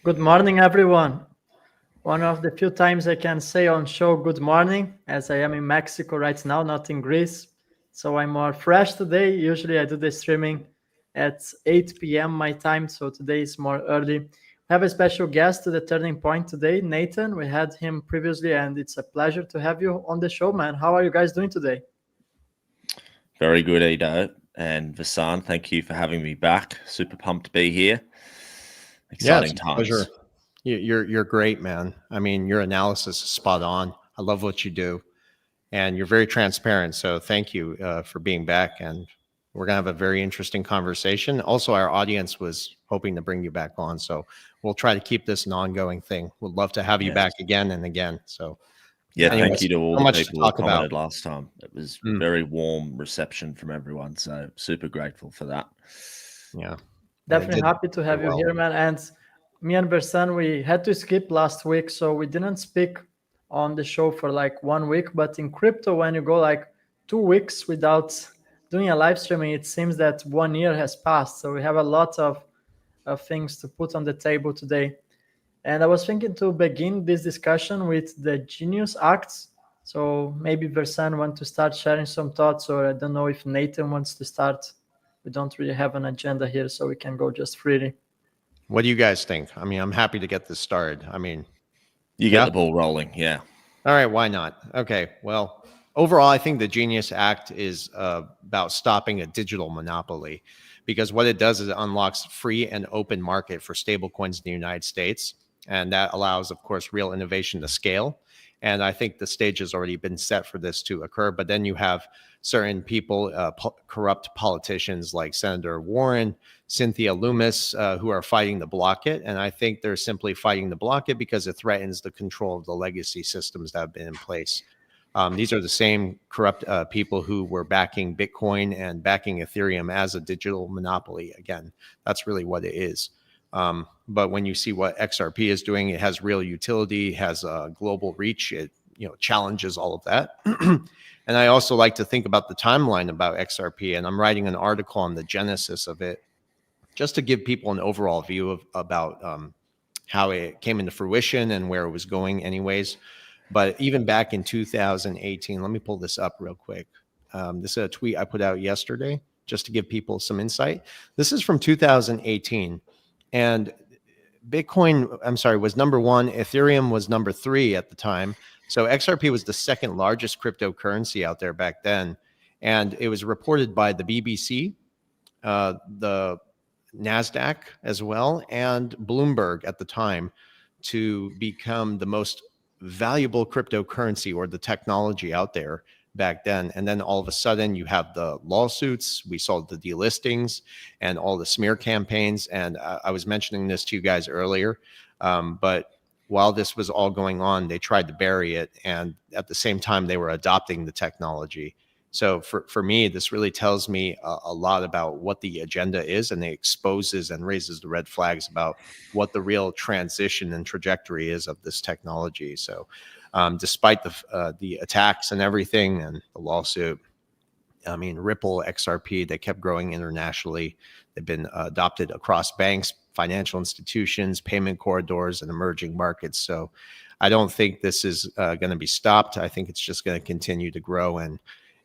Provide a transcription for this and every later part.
Good morning, everyone. One of the few times I can say on show good morning, as I am in Mexico right now, not in Greece. So I'm more fresh today. Usually I do the streaming at 8 p.m. my time, so today is more early. We have a special guest to the turning point today, Nathan. We had him previously, and it's a pleasure to have you on the show, man. How are you guys doing today? Very good, Edo. And Versan, thank you for having me back. Super pumped to be here. Yeah, it's Exciting a pleasure. times. You're great, man. I mean, your analysis is spot on. I love what you do, and you're very transparent. So thank you for being back. And we're gonna have a very interesting conversation. Also, our audience was hoping to bring you back on, so we'll try to keep this an ongoing thing. We'd love to have you Yes. back again and again. So, Yeah, anyways, thank you to all so the much to people who talk about. commented last time. It was Mm, very warm reception from everyone. So super grateful for that. yeah, and it Definitely did happy to very have you well. here, man. And me and Versan, we had to skip last week, so we didn't speak on the show for like 1 week. But in crypto, when you go like 2 weeks without doing a live streaming, it seems that 1 year has passed. So we have a lot of things to put on the table today. And I was thinking to begin this discussion with the Genius Acts. So maybe Versan want to start sharing some thoughts, or I don't know if Nathan wants to start. We don't really have an agenda here, so we can go just freely. What do you guys think? I mean, I'm happy to get this started. I mean, You get yeah. the ball rolling. Yeah. All right, why not? Okay, well, overall, I think the Genius Act is about stopping a digital monopoly because what it does is it unlocks free and open market for stablecoins in the United States. And that allows, of course, real innovation to scale. And I think the stage has already been set for this to occur. But then you have certain people, corrupt politicians like Senator Warren, Cynthia Loomis, who are fighting to block it. And I think they're simply fighting to block it because it threatens the control of the legacy systems that have been in place. These are the same corrupt people who were backing Bitcoin and backing Ethereum as a digital monopoly. Again, that's really what it is. But when you see what XRP is doing, it has real utility, has a global reach. It challenges all of that. And I also like to think about the timeline about XRP, and I'm writing an article on the genesis of it, just to give people an overall view about how it came into fruition and where it was going, anyways. But even back in 2018, let me pull this up real quick. This is a tweet I put out yesterday, just to give people some insight. This is from 2018, and Bitcoin, I'm sorry, was number one. Ethereum was number three at the time. So XRP was the second largest cryptocurrency out there back then. And it was reported by the BBC, the NASDAQ as well, and Bloomberg at the time to become the most valuable cryptocurrency or the technology out there back then. And then all of a sudden you have the lawsuits, we saw the delistings and all the smear campaigns. And I was mentioning this to you guys earlier, but while this was all going on, they tried to bury it. And at the same time, they were adopting the technology. So for me, this really tells me a lot about what the agenda is, and it exposes and raises the red flags about what the real transition and trajectory is of this technology. So despite the attacks and everything and the lawsuit, I mean, Ripple, XRP, they kept growing internationally. They've been adopted across banks, financial institutions, payment corridors, and emerging markets. So I don't think this is going to be stopped. I think it's just going to continue to grow. And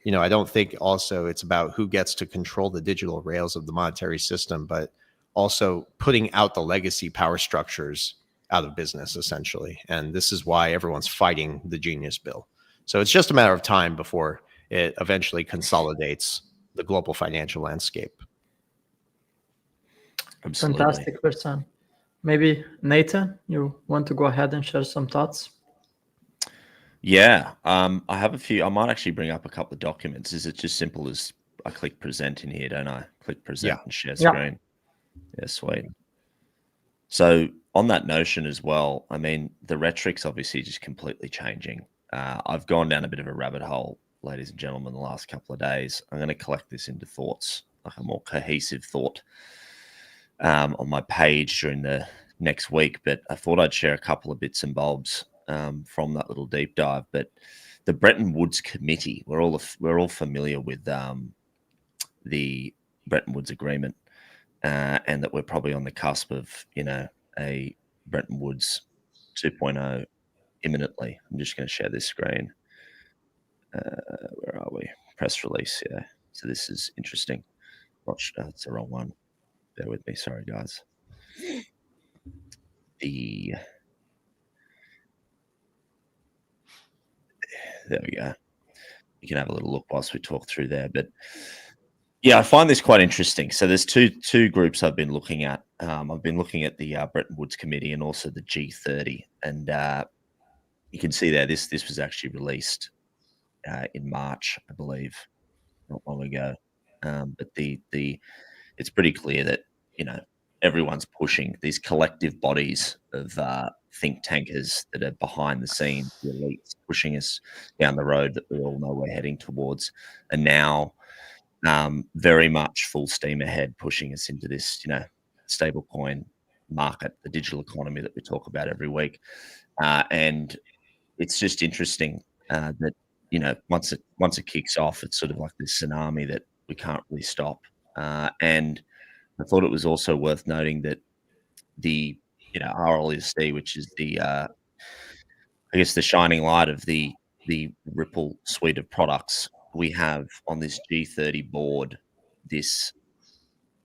I don't think also it's about who gets to control the digital rails of the monetary system, but also putting out the legacy power structures out of business, essentially. And this is why everyone's fighting the Genius Bill. So it's just a matter of time before it eventually consolidates the global financial landscape. Absolutely. Fantastic person. Maybe Nathan, you want to go ahead and share some thoughts? Yeah. I have a few. I might actually bring up a couple of documents. Is it just simple as I click present in here, don't I? Click present and share screen. Yeah, sweet. So on that notion as well, I mean, the rhetoric's obviously just completely changing. I've gone down a bit of a rabbit hole, ladies and gentlemen, the last couple of days. I'm going to collect this into thoughts, like a more cohesive thought on my page during the next week. But I thought I'd share a couple of bits and bobs from that little deep dive. But the Bretton Woods Committee, we're all familiar with the Bretton Woods Agreement, and that we're probably on the cusp of a Bretton Woods 2.0 imminently. I'm just going to share this screen. Where are we? Press release. Yeah. So this is interesting. Watch. It's the wrong one. Bear with me. Sorry, guys. There we go. You can have a little look whilst we talk through there. But yeah, I find this quite interesting. So there's two groups I've been looking at. I've been looking at the Bretton Woods Committee and also the G30. And you can see there, this was actually released in March, I believe, not long ago. But it's pretty clear that, everyone's pushing these collective bodies of think tankers that are behind the scenes, the elites pushing us down the road that we all know we're heading towards, and now very much full steam ahead, pushing us into this, stablecoin market, the digital economy that we talk about every week. And it's just interesting that, once it kicks off, it's sort of like this tsunami that we can't really stop. And I thought it was also worth noting that the, RLSD, which is the, I guess, the shining light of the Ripple suite of products, we have on this G30 board this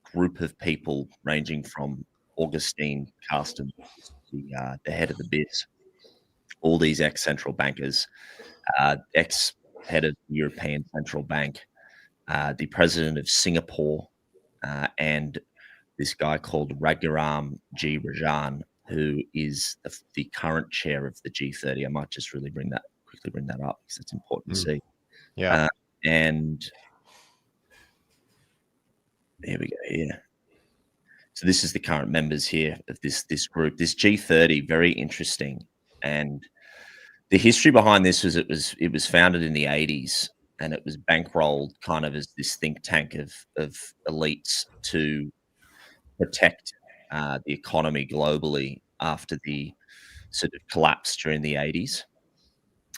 group of people ranging from Augustine Carsten, the head of the BIS, all these ex-central bankers, ex-head of the European Central Bank, the president of Singapore, and this guy called Raghuram G. Rajan, who is the current chair of the G30. I might just quickly bring that up because it's important to see. Yeah. And here we go. Here. So this is the current members here of this group. This G30, very interesting. And the history behind this was it was founded in the 80s, and it was bankrolled kind of as this think tank of elites to protect the economy globally after the sort of collapse during the 80s.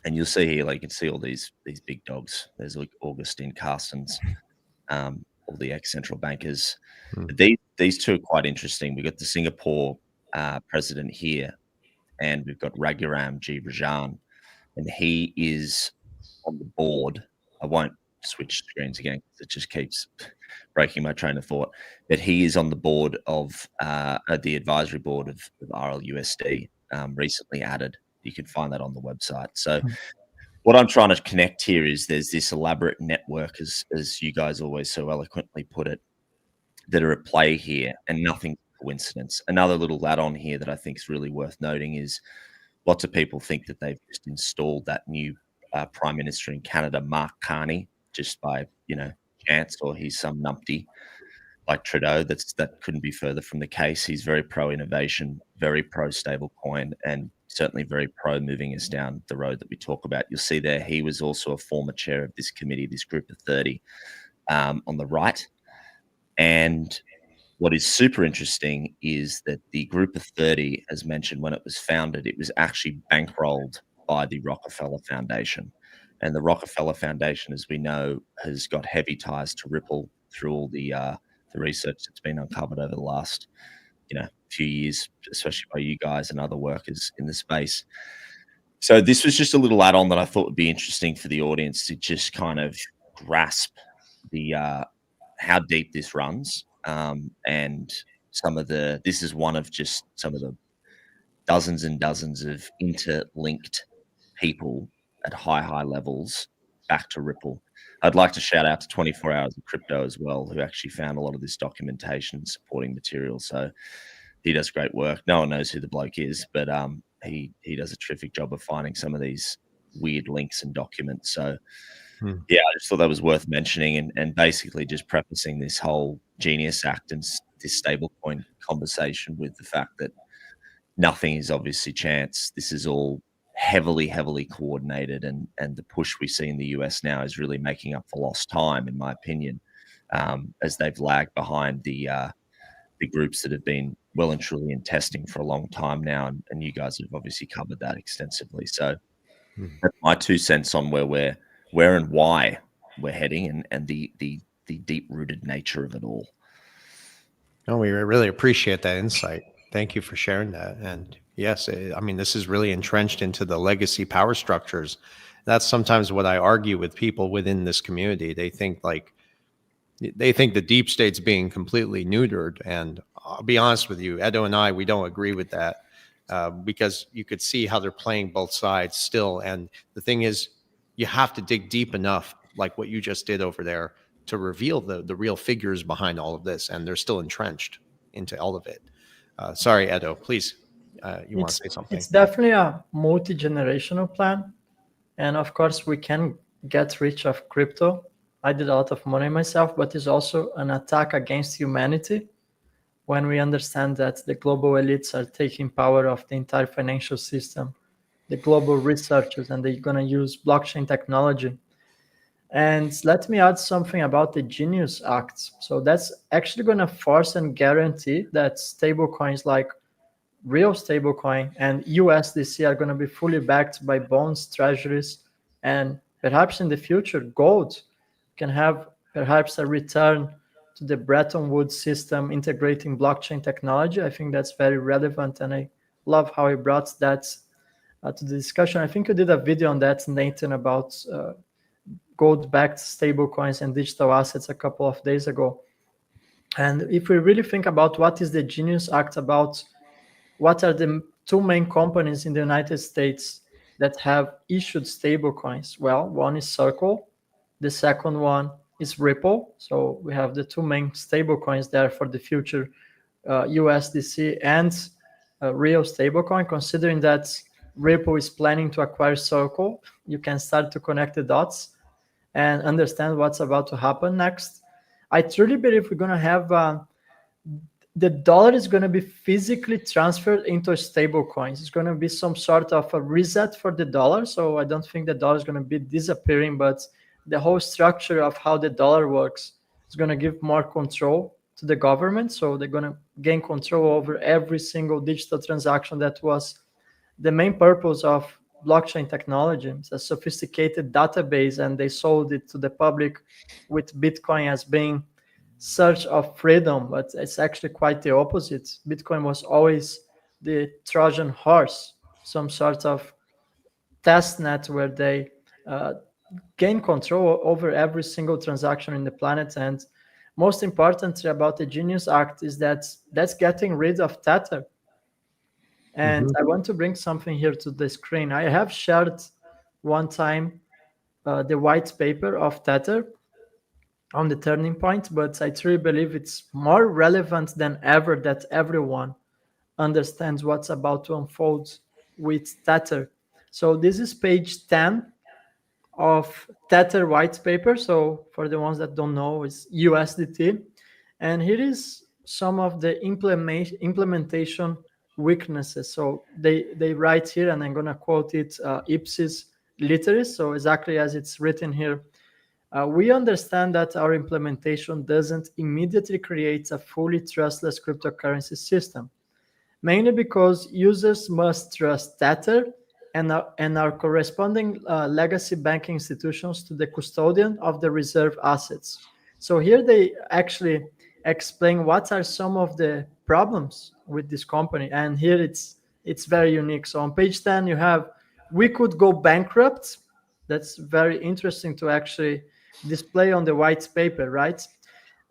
And you'll see here, like, you can see all these big dogs. There's like Augustine Carstens, all the ex-central bankers. But these two are quite interesting. We've got the Singapore president here, and we've got Raghuram G. Rajan, and he is on the board. I won't switch screens again because it just keeps breaking my train of thought. But he is on the board of the advisory board of RLUSD, recently added. You can find that on the website. So what I'm trying to connect here is there's this elaborate network, as you guys always so eloquently put it, that are at play here, and nothing coincidence. Another little add-on here that I think is really worth noting is lots of people think that they've just installed that new Prime Minister in Canada, Mark Carney, just by, chance, or he's some numpty like Trudeau. That couldn't be further from the case. He's very pro-innovation, very pro-stablecoin, and certainly very pro-moving us down the road that we talk about. You'll see there he was also a former chair of this committee, this group of 30 on the right. And what is super interesting is that the group of 30, as mentioned, when it was founded, it was actually bankrolled by the Rockefeller Foundation. And the Rockefeller Foundation, as we know, has got heavy ties to Ripple through all the research that's been uncovered over the last, few years, especially by you guys and other workers in the space. So this was just a little add-on that I thought would be interesting for the audience to just kind of grasp the how deep this runs. And this is one of just some of the dozens and dozens of interlinked people at high levels back to Ripple. I'd like to shout out to 24 Hours of Crypto as well, who actually found a lot of this documentation and supporting material. So he does great work. No one knows who the bloke is, but he does a terrific job of finding some of these weird links and documents. So yeah, I just thought that was worth mentioning, and basically just prefacing this whole Genius Act and this stablecoin conversation with the fact that nothing is obviously chance. This is all heavily coordinated, and the push we see in the US now is really making up for lost time, in my opinion, as they've lagged behind the groups that have been well and truly in testing for a long time now, and you guys have obviously covered that extensively. So that's my 2 cents on where and why we're heading, and the deep-rooted nature of it all. No, we really appreciate that insight. Thank you for sharing that. And yes, I mean, this is really entrenched into the legacy power structures. That's sometimes what I argue with people within this community. They think the deep state's being completely neutered. And I'll be honest with you, Edo and I, we don't agree with that, because you could see how they're playing both sides still. And the thing is, you have to dig deep enough, like what you just did over there, to reveal the real figures behind all of this. And they're still entrenched into all of it. Sorry, Edo, please, you want to say something? It's definitely a multi-generational plan. And of course, we can get rich of crypto. I did a lot of money myself, but it's also an attack against humanity when we understand that the global elites are taking power of the entire financial system, the global researchers, and they're going to use blockchain technology. And let me add something about the Genius Act. So that's actually going to force and guarantee that stablecoins like real stablecoin and USDC are going to be fully backed by bonds, treasuries, and perhaps in the future, gold can have perhaps a return to the Bretton Woods system integrating blockchain technology. I think that's very relevant, and I love how he brought that to the discussion. I think you did a video on that, Nathan, about gold-backed stablecoins and digital assets a couple of days ago. And if we really think about what is the Genius Act about, what are the two main companies in the United States that have issued stablecoins? Well, one is Circle. The second one is Ripple. So we have the two main stablecoins there for the future, USDC and real stablecoin. Considering that Ripple is planning to acquire Circle, you can start to connect the dots and understand what's about to happen next. I truly believe we're going to have the dollar is going to be physically transferred into stable coins. It's going to be some sort of a reset for the dollar. So I don't think the dollar is going to be disappearing, but the whole structure of how the dollar works is going to give more control to the government. So they're going to gain control over every single digital transaction. That was the main purpose of blockchain technology. It's a sophisticated database, and they sold it to the public with Bitcoin as being search of freedom, but it's actually quite the opposite. Bitcoin was always the Trojan horse, some sort of test net where they gain control over every single transaction in the planet. And most importantly about the Genius Act is that that's getting rid of Tether. And I want to bring something here to the screen. I have shared one time the white paper of Tether on the turning point, but I truly believe it's more relevant than ever that everyone understands what's about to unfold with Tether. So this is page 10 of Tether white paper. So for the ones that don't know, it's USDT. And here is some of the implementation weaknesses. So they write here, and I'm going to quote it ipsis literis. So exactly as it's written here. We understand that our implementation doesn't immediately create a fully trustless cryptocurrency system, mainly because users must trust Tether and our corresponding legacy banking institutions to the custodian of the reserve assets. So here they actually explain what are some of the problems with this company, and here it's very unique. So on page 10 you have, we could go bankrupt. That's very interesting to actually display on the white paper, right?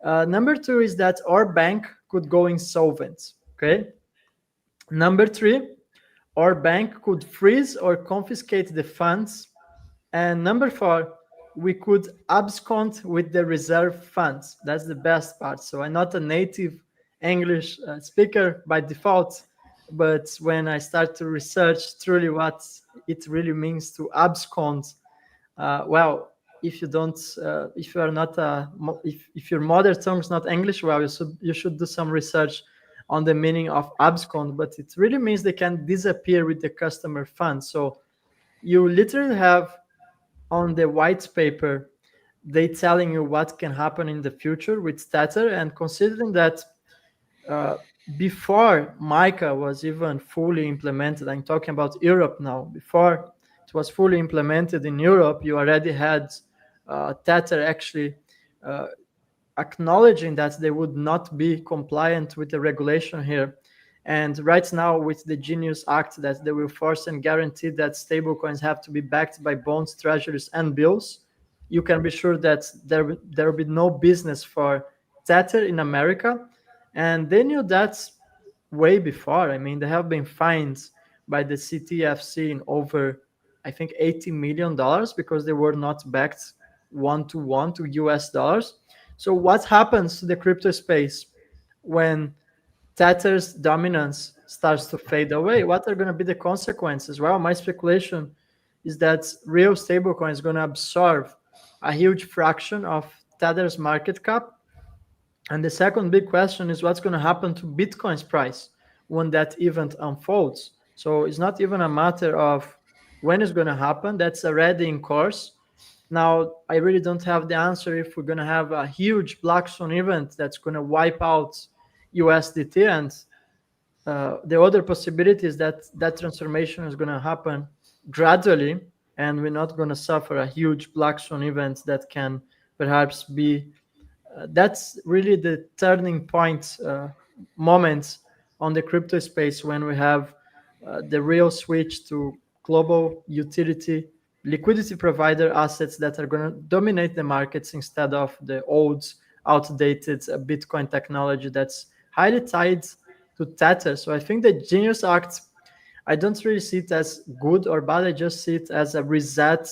Number 2 is that our bank could go insolvent. Okay. Number 3, our bank could freeze or confiscate the funds. And number 4, we could abscond with the reserve funds. That's the best part. So I'm not a native English speaker by default, but when I start to research truly what it really means to abscond, well, if you don't, if you are not, if your mother tongue is not English, well, you should do some research on the meaning of abscond. But it really means they can disappear with the customer funds. So you literally have on the white paper, they telling you what can happen in the future with Tether, and considering that before Mica was even fully implemented, I'm talking about Europe now, before it was fully implemented in Europe, you already had Tether actually acknowledging that they would not be compliant with the regulation here. And right now, with the Genius Act that they will force and guarantee that stablecoins have to be backed by bonds, treasuries, and bills, you can be sure that there will be no business for Tether in America. And they knew that way before. I mean, they have been fined by the CTFC in over, I think, $80 million because they were not backed one-to-one to US dollars. So what happens to the crypto space when Tether's dominance starts to fade away? What are going to be the consequences? Well, my speculation is that real stablecoin is going to absorb a huge fraction of Tether's market cap. And the second big question is what's going to happen to Bitcoin's price when that event unfolds. So it's not even a matter of when it's going to happen. That's already in course. Now, I really don't have the answer if we're going to have a huge black swan event that's going to wipe out USDT. And the other possibility is that that transformation is going to happen gradually, and we're not going to suffer a huge black swan event that can perhaps be that's really the turning point moments on the crypto space when we have the real switch to global utility liquidity provider assets that are going to dominate the markets instead of the old outdated Bitcoin technology that's highly tied to Tether. So I think the Genius Act, I don't really see it as good or bad. I just see it as a reset,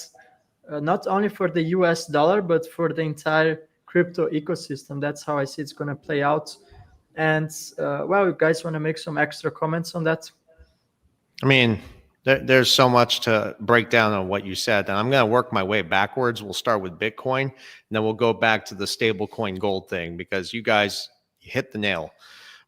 not only for the US dollar, but for the entire crypto ecosystem. That's how I see it's going to play out. And well, you guys want to make some extra comments on that? I mean, there's so much to break down on what you said, and I'm going to work my way backwards. We'll start with Bitcoin, and then we'll go back to the stablecoin gold thing, because you guys hit the nail.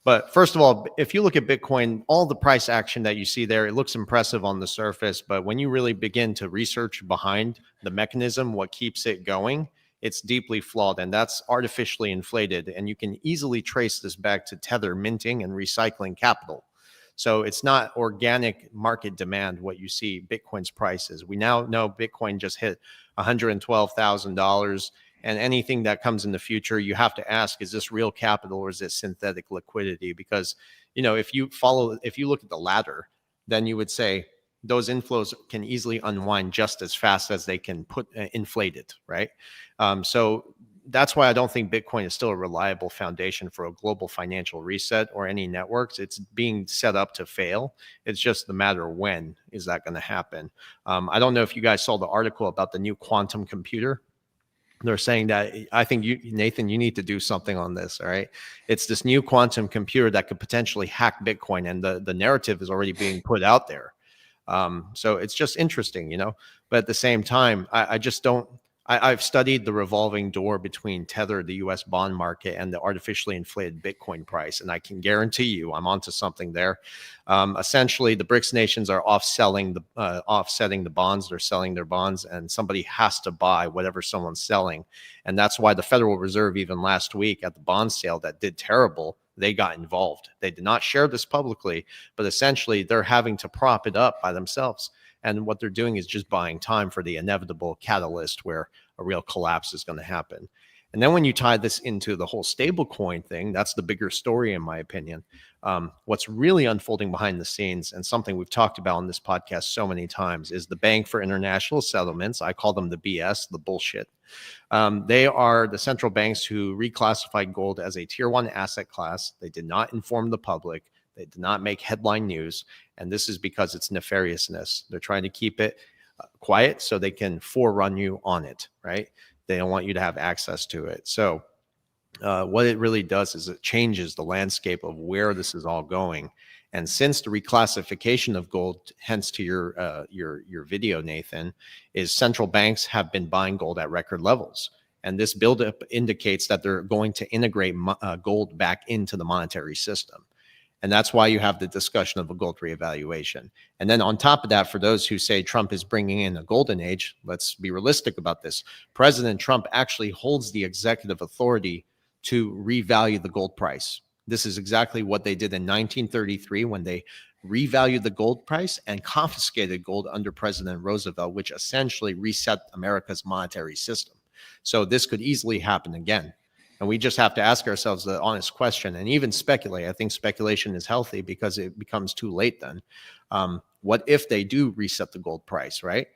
But first of all, if you look at Bitcoin, all the price action that you see there, it looks impressive on the surface. But when you really begin to research behind the mechanism, what keeps it going, it's deeply flawed, and that's artificially inflated. And you can easily trace this back to Tether minting and recycling capital. So it's not organic market demand what you see Bitcoin's prices. We now know Bitcoin just hit $112,000. And anything that comes in the future, you have to ask, is this real capital or is it synthetic liquidity? Because, you know, if you look at the latter, then you would say those inflows can easily unwind just as fast as they can inflate it, right? So that's why I don't think Bitcoin is still a reliable foundation for a global financial reset or any networks. It's being set up to fail. It's just the matter of when is that going to happen. I don't know if you guys saw the article about the new quantum computer. They're saying that, I think you, Nathan, you need to do something on this. All right. It's this new quantum computer that could potentially hack Bitcoin, and the narrative is already being put out there. So it's just interesting, you know, but at the same time, I just don't, I've studied the revolving door between Tether, the US bond market, and the artificially inflated Bitcoin price. And I can guarantee you I'm onto something there. Essentially, the BRICS nations are offsetting the bonds. They're selling their bonds, and somebody has to buy whatever someone's selling. And that's why the Federal Reserve, even last week at the bond sale that did terrible, they got involved. They did not share this publicly, but essentially they're having to prop it up by themselves. And what they're doing is just buying time for the inevitable catalyst where a real collapse is going to happen. And then when you tie this into the whole stablecoin thing, that's the bigger story, in my opinion. What's really unfolding behind the scenes, and something we've talked about on this podcast so many times, is the Bank for International Settlements. I call them the BS, the bullshit. They are the central banks who reclassified gold as a tier 1 asset class. They did not inform the public. They did not make headline news. And this is because it's nefariousness. They're trying to keep it quiet so they can forerun you on it, right? They don't want you to have access to it. So what it really does is it changes the landscape of where this is all going. And since the reclassification of gold, hence to your video, Nathan, is central banks have been buying gold at record levels. And this buildup indicates that they're going to integrate gold back into the monetary system. And that's why you have the discussion of a gold reevaluation. And then on top of that, for those who say Trump is bringing in a golden age, let's be realistic about this. President Trump actually holds the executive authority to revalue the gold price. This is exactly what they did in 1933 when they revalued the gold price and confiscated gold under President Roosevelt, which essentially reset America's monetary system. So this could easily happen again. And we just have to ask ourselves the honest question and even speculate. I think speculation is healthy because it becomes too late then. What if they do reset the gold price, right?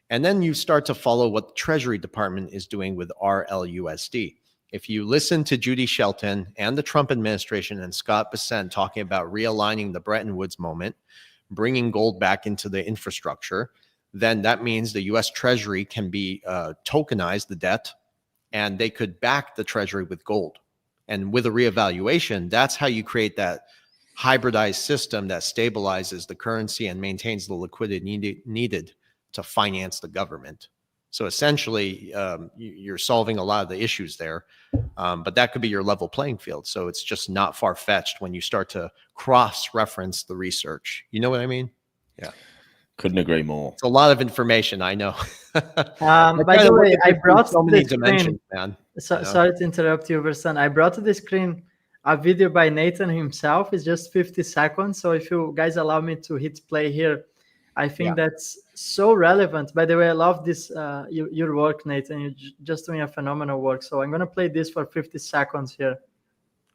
And then you start to follow what the Treasury Department is doing with RLUSD. If you listen to Judy Shelton and the Trump administration and Scott Bessent talking about realigning the Bretton Woods moment, bringing gold back into the infrastructure, then that means the US Treasury can be tokenize the debt, and they could back the Treasury with gold. And with a reevaluation, that's how you create that hybridized system that stabilizes the currency and maintains the liquidity needed to finance the government. So essentially, you're solving a lot of the issues there, but that could be your level playing field. So it's just not far-fetched when you start to cross-reference the research. You know what I mean? Yeah. Couldn't agree more. It's a lot of information, I know. By the way, I brought so many the dimensions, screen. man. Sorry to interrupt you, Versan. I brought to the screen a video by Nathan himself. It's just 50 seconds. So if you guys allow me to hit play here, I think that's so relevant. By the way, I love this, your work, Nathan. You're just doing a phenomenal work. So I'm going to play this for 50 seconds here.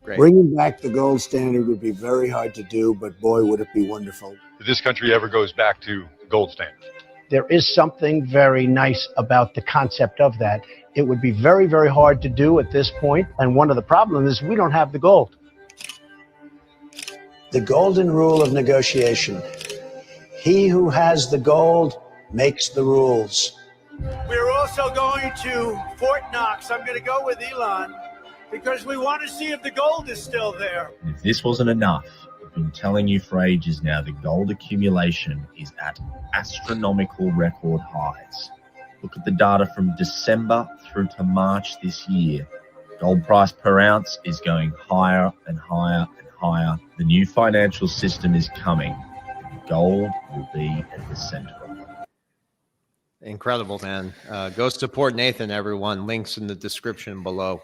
Great. Bringing back the gold standard would be very hard to do, but boy, would it be wonderful. If this country ever goes back to gold standard. There is something very nice about the concept of that. It would be very, very hard to do at this point. And one of the problems is we don't have the gold. The golden rule of negotiation. He who has the gold makes the rules. We're also going to Fort Knox. I'm going to go with Elon because we want to see if the gold is still there. If this wasn't enough, I've been telling you for ages now, the gold accumulation is at astronomical record highs. Look at the data from December through to March this year. Gold price per ounce is going higher and higher and higher. The new financial system is coming. Gold will be at the center of it. Incredible, man. Go support Nathan, everyone. Links in the description below.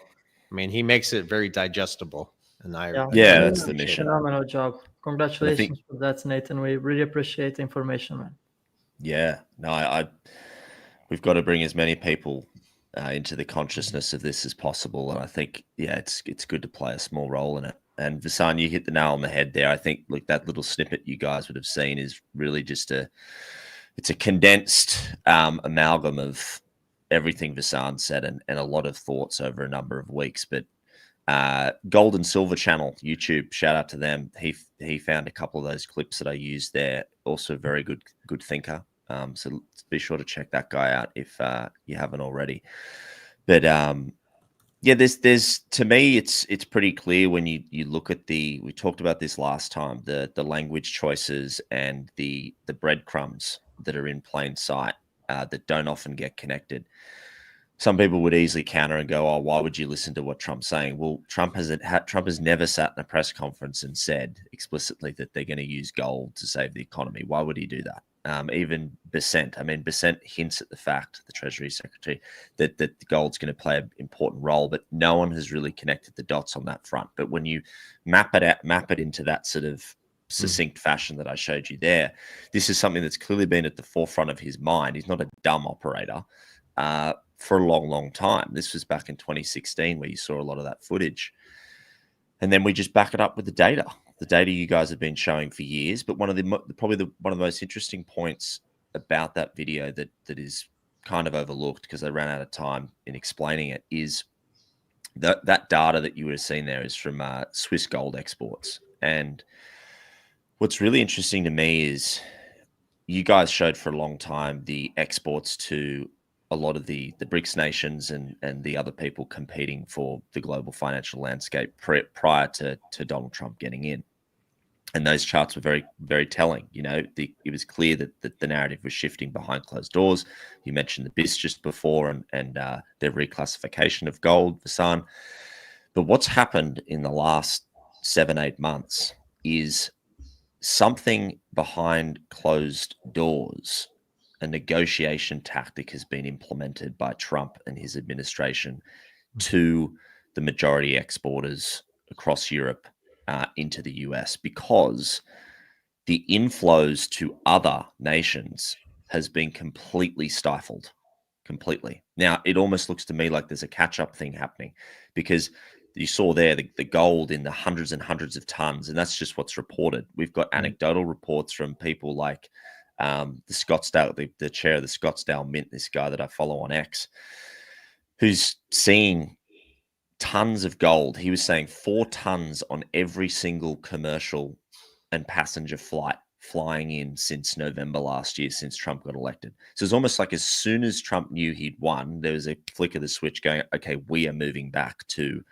I mean, he makes it very digestible. And that's the mission. Phenomenal job. Congratulations for that, Nathan. We really appreciate the information, man. Yeah, no, we've got to bring as many people into the consciousness of this as possible. And I think, it's good to play a small role in it. And Versan, you hit the nail on the head there. I think, look, that little snippet you guys would have seen is really just it's a condensed amalgam of everything Versan said and a lot of thoughts over a number of weeks. But Gold and Silver Channel, YouTube, shout out to them. He found a couple of those clips that I used there. Also a very good thinker. So be sure to check that guy out if you haven't already. But there's to me it's pretty clear when you look at we talked about this last time, the language choices and the breadcrumbs that are in plain sight that don't often get connected. Some people would easily counter and go, "Oh, why would you listen to what Trump's saying?" Well, Trump has never sat in a press conference and said explicitly that they're going to use gold to save the economy. Why would he do that? Even Bessent. I mean, Bessent hints at the fact, the Treasury Secretary, that the gold's going to play an important role, but no one has really connected the dots on that front. But when you map it into that sort of succinct fashion that I showed you there, this is something that's clearly been at the forefront of his mind. He's not a dumb operator for a long, long time. This was back in 2016 where you saw a lot of that footage. And then we just back it up with the data you guys have been showing for years. But one of the most interesting points about that video that is kind of overlooked because they ran out of time in explaining it is that data that you would have seen there is from Swiss gold exports. And what's really interesting to me is you guys showed for a long time the exports to a lot of the BRICS nations and the other people competing for the global financial landscape prior to Donald Trump getting in. And those charts were very, very telling. You know, it was clear that the narrative was shifting behind closed doors. You mentioned the BIS just before and their reclassification of gold, Versan. But what's happened in the last 7-8 months is something behind closed doors. A negotiation tactic has been implemented by Trump and his administration to the majority exporters across Europe into the US, because the inflows to other nations has been completely stifled. Completely. Now, it almost looks to me like there's a catch-up thing happening because you saw there the gold in the hundreds and hundreds of tons, and that's just what's reported. We've got anecdotal reports from people like the Scottsdale, the chair of the Scottsdale Mint, this guy that I follow on X, who's seeing tons of gold. He was saying 4 tons on every single commercial and passenger flight flying in since November last year, since Trump got elected. So it's almost like as soon as Trump knew he'd won, there was a flick of the switch going, okay, we are moving back to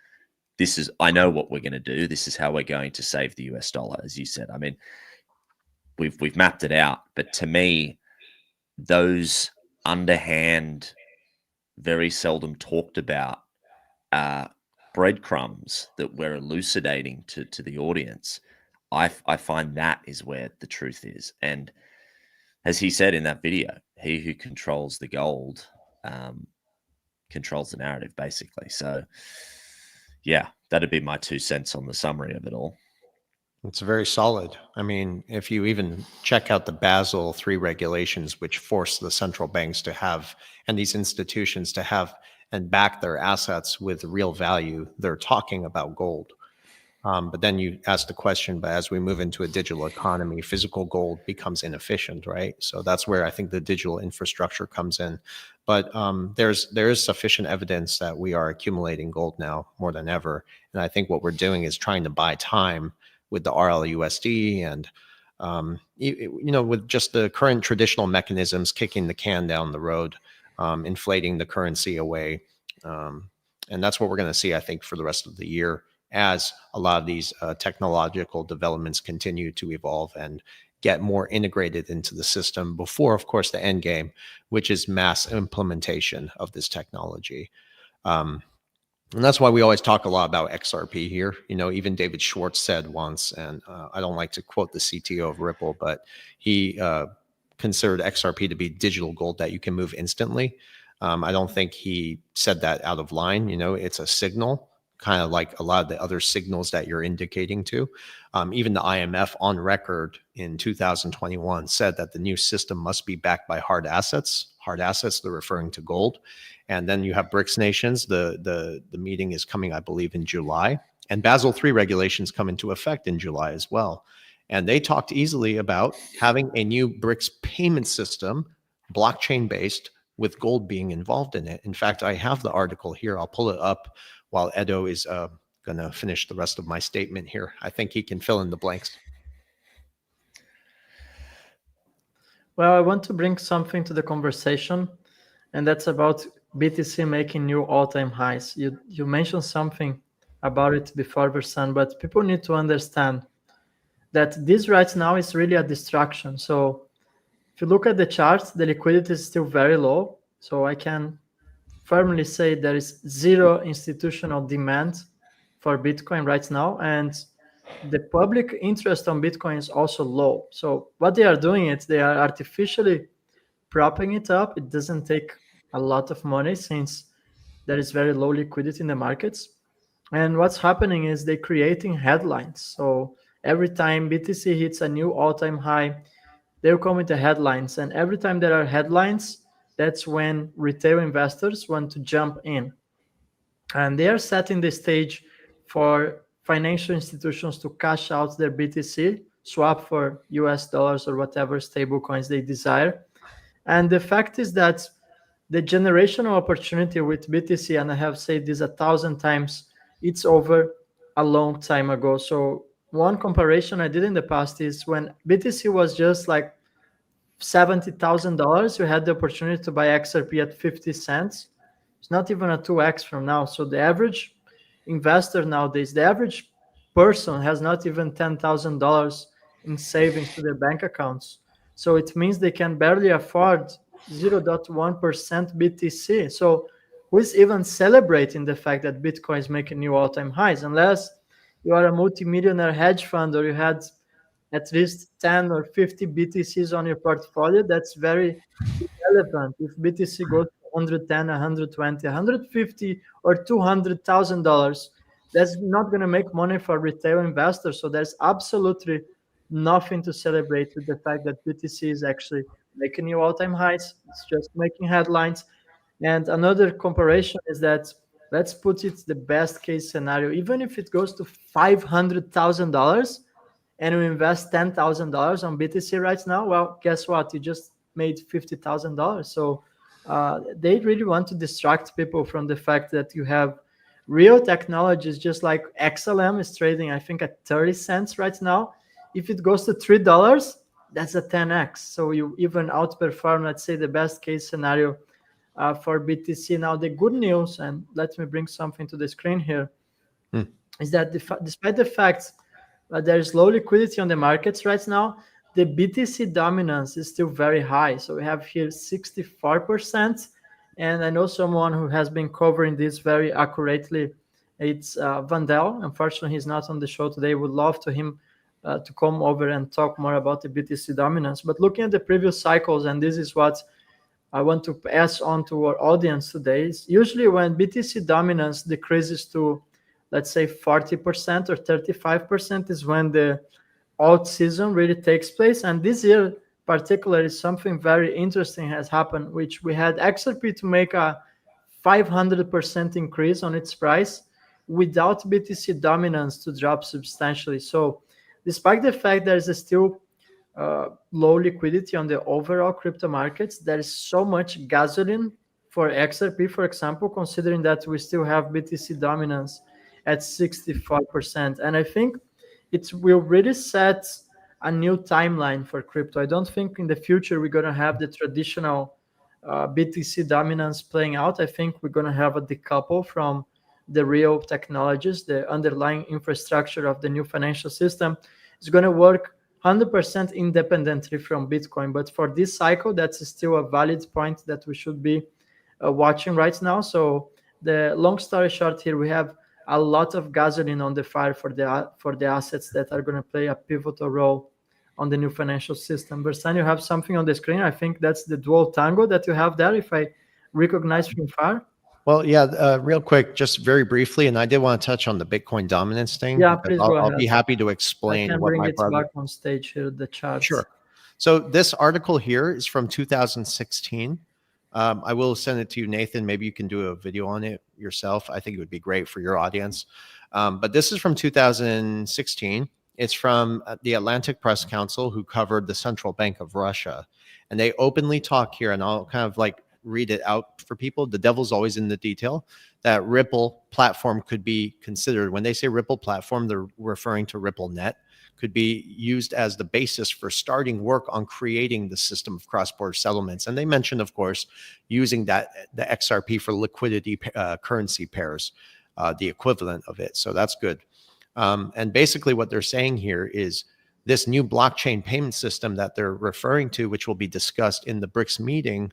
this is, I know what we're going to do. This is how we're going to save the US dollar, as you said. I mean, we've mapped it out, but to me, those underhand, very seldom talked about breadcrumbs that we're elucidating to the audience, I find that is where the truth is. And as he said in that video, he who controls the gold controls the narrative, basically. So yeah, that'd be my 2 cents on the summary of it all. It's very solid. I mean, if you even check out the Basel III regulations, which force the central banks to have, and these institutions to have and back their assets with real value, they're talking about gold. But then you ask the question, but as we move into a digital economy, physical gold becomes inefficient, right? So that's where I think the digital infrastructure comes in. But there is sufficient evidence that we are accumulating gold now more than ever. And I think what we're doing is trying to buy time with the RLUSD and, with just the current traditional mechanisms kicking the can down the road, inflating the currency away. And that's what we're going to see, I think, for the rest of the year, as a lot of these technological developments continue to evolve and get more integrated into the system before, of course, the end game, which is mass implementation of this technology. And that's why we always talk a lot about XRP here. Even David Schwartz said once, and I don't like to quote the CTO of Ripple, but he considered XRP to be digital gold that you can move instantly. I don't think he said that out of line. It's a signal, kind of like a lot of the other signals that you're indicating to. Even the IMF on record in 2021 said that the new system must be backed by hard assets. Hard assets, they're referring to gold. And then you have BRICS nations. The meeting is coming, I believe, in July. And Basel III regulations come into effect in July as well. And they talked easily about having a new BRICS payment system, blockchain-based, with gold being involved in it. In fact, I have the article here. I'll pull it up while Edo is going to finish the rest of my statement here. I think he can fill in the blanks. Well, I want to bring something to the conversation, and that's about BTC making new all-time highs. You mentioned something about it before, Versan, but people need to understand that this right now is really a distraction. So if you look at the charts, the liquidity is still very low. So I can firmly say there is zero institutional demand for Bitcoin right now. And the public interest on Bitcoin is also low. So what they are doing is they are artificially propping it up. It doesn't take a lot of money since there is very low liquidity in the markets. And what's happening is they're creating headlines. So every time BTC hits a new all-time high, they'll come with the headlines. And every time there are headlines, that's when retail investors want to jump in. And they are setting the stage for financial institutions to cash out their BTC, swap for US dollars or whatever stable coins they desire. And the fact is that the generational opportunity with BTC, and I have said this 1,000 times, it's over a long time ago. So one comparison I did in the past is when BTC was just like $70,000, you had the opportunity to buy XRP at 50 cents. It's not even a 2x from now. So the average investor nowadays, the average person has not even $10,000 in savings to their bank accounts. So it means they can barely afford 0.1% BTC. So who is even celebrating the fact that Bitcoin is making new all-time highs? Unless you are a multimillionaire hedge fund or you had at least 10 or 50 BTCs on your portfolio, that's very irrelevant. If BTC goes to 110, 120, 150, or $200,000, that's not going to make money for retail investors. So there's absolutely nothing to celebrate with the fact that BTC is actually making new all-time highs. It's just making headlines. And another comparison is that let's put it the best case scenario, even if it goes to $500,000 and you invest $10,000 on BTC right now, well, guess what? You just made $50,000. So they really want to distract people from the fact that you have real technologies, just like XLM is trading, I think, at 30 cents right now. If it goes to $3, that's a 10x. So you even outperform, let's say, the best case scenario for BTC. Now, the good news, and let me bring something to the screen here, is that despite the fact that there's low liquidity on the markets right now, the BTC dominance is still very high. So we have here 64%. And I know someone who has been covering this very accurately. It's Vandel. Unfortunately, he's not on the show today. Would love to him to come over and talk more about the BTC dominance. But looking at the previous cycles, and this is what I want to pass on to our audience today, is usually when BTC dominance decreases to, let's say, 40% or 35% is when the alt season really takes place. And this year, particularly, something very interesting has happened, which we had XRP to make a 500% increase on its price without BTC dominance to drop substantially. So despite the fact there's still low liquidity on the overall crypto markets, there is so much gasoline for XRP, for example, considering that we still have BTC dominance at 64%. And I think it will really set a new timeline for crypto. I don't think in the future we're going to have the traditional BTC dominance playing out. I think we're going to have a decouple from the real technologies. The underlying infrastructure of the new financial system is going to work 100% independently from Bitcoin. But for this cycle, that's still a valid point that we should be watching right now. So the long story short here, we have a lot of gasoline on the fire for the assets that are going to play a pivotal role on the new financial system. Versan, you have something on the screen. I think that's the dual tango that you have there, if I recognize from far. Well, yeah, real quick, just very briefly, and I did want to touch on the Bitcoin dominance thing. Yeah, please go ahead. I'll be happy to explain I can what bring my it brother... back on stage here, the charts. Sure. So this article here is from 2016. I will send it to you, Nathan. Maybe you can do a video on it yourself. I think it would be great for your audience. But this is from 2016. It's from the Atlantic Press Council, who covered the Central Bank of Russia. And they openly talk here, and I'll kind of like read it out for people. The devil's always in the detail. That Ripple platform could be considered. When they say Ripple platform, they're referring to RippleNet. Could be used as the basis for starting work on creating the system of cross-border settlements. And they mentioned, of course, using the XRP for liquidity currency pairs, the equivalent of it. So that's good. And basically what they're saying here is this new blockchain payment system that they're referring to, which will be discussed in the BRICS meeting,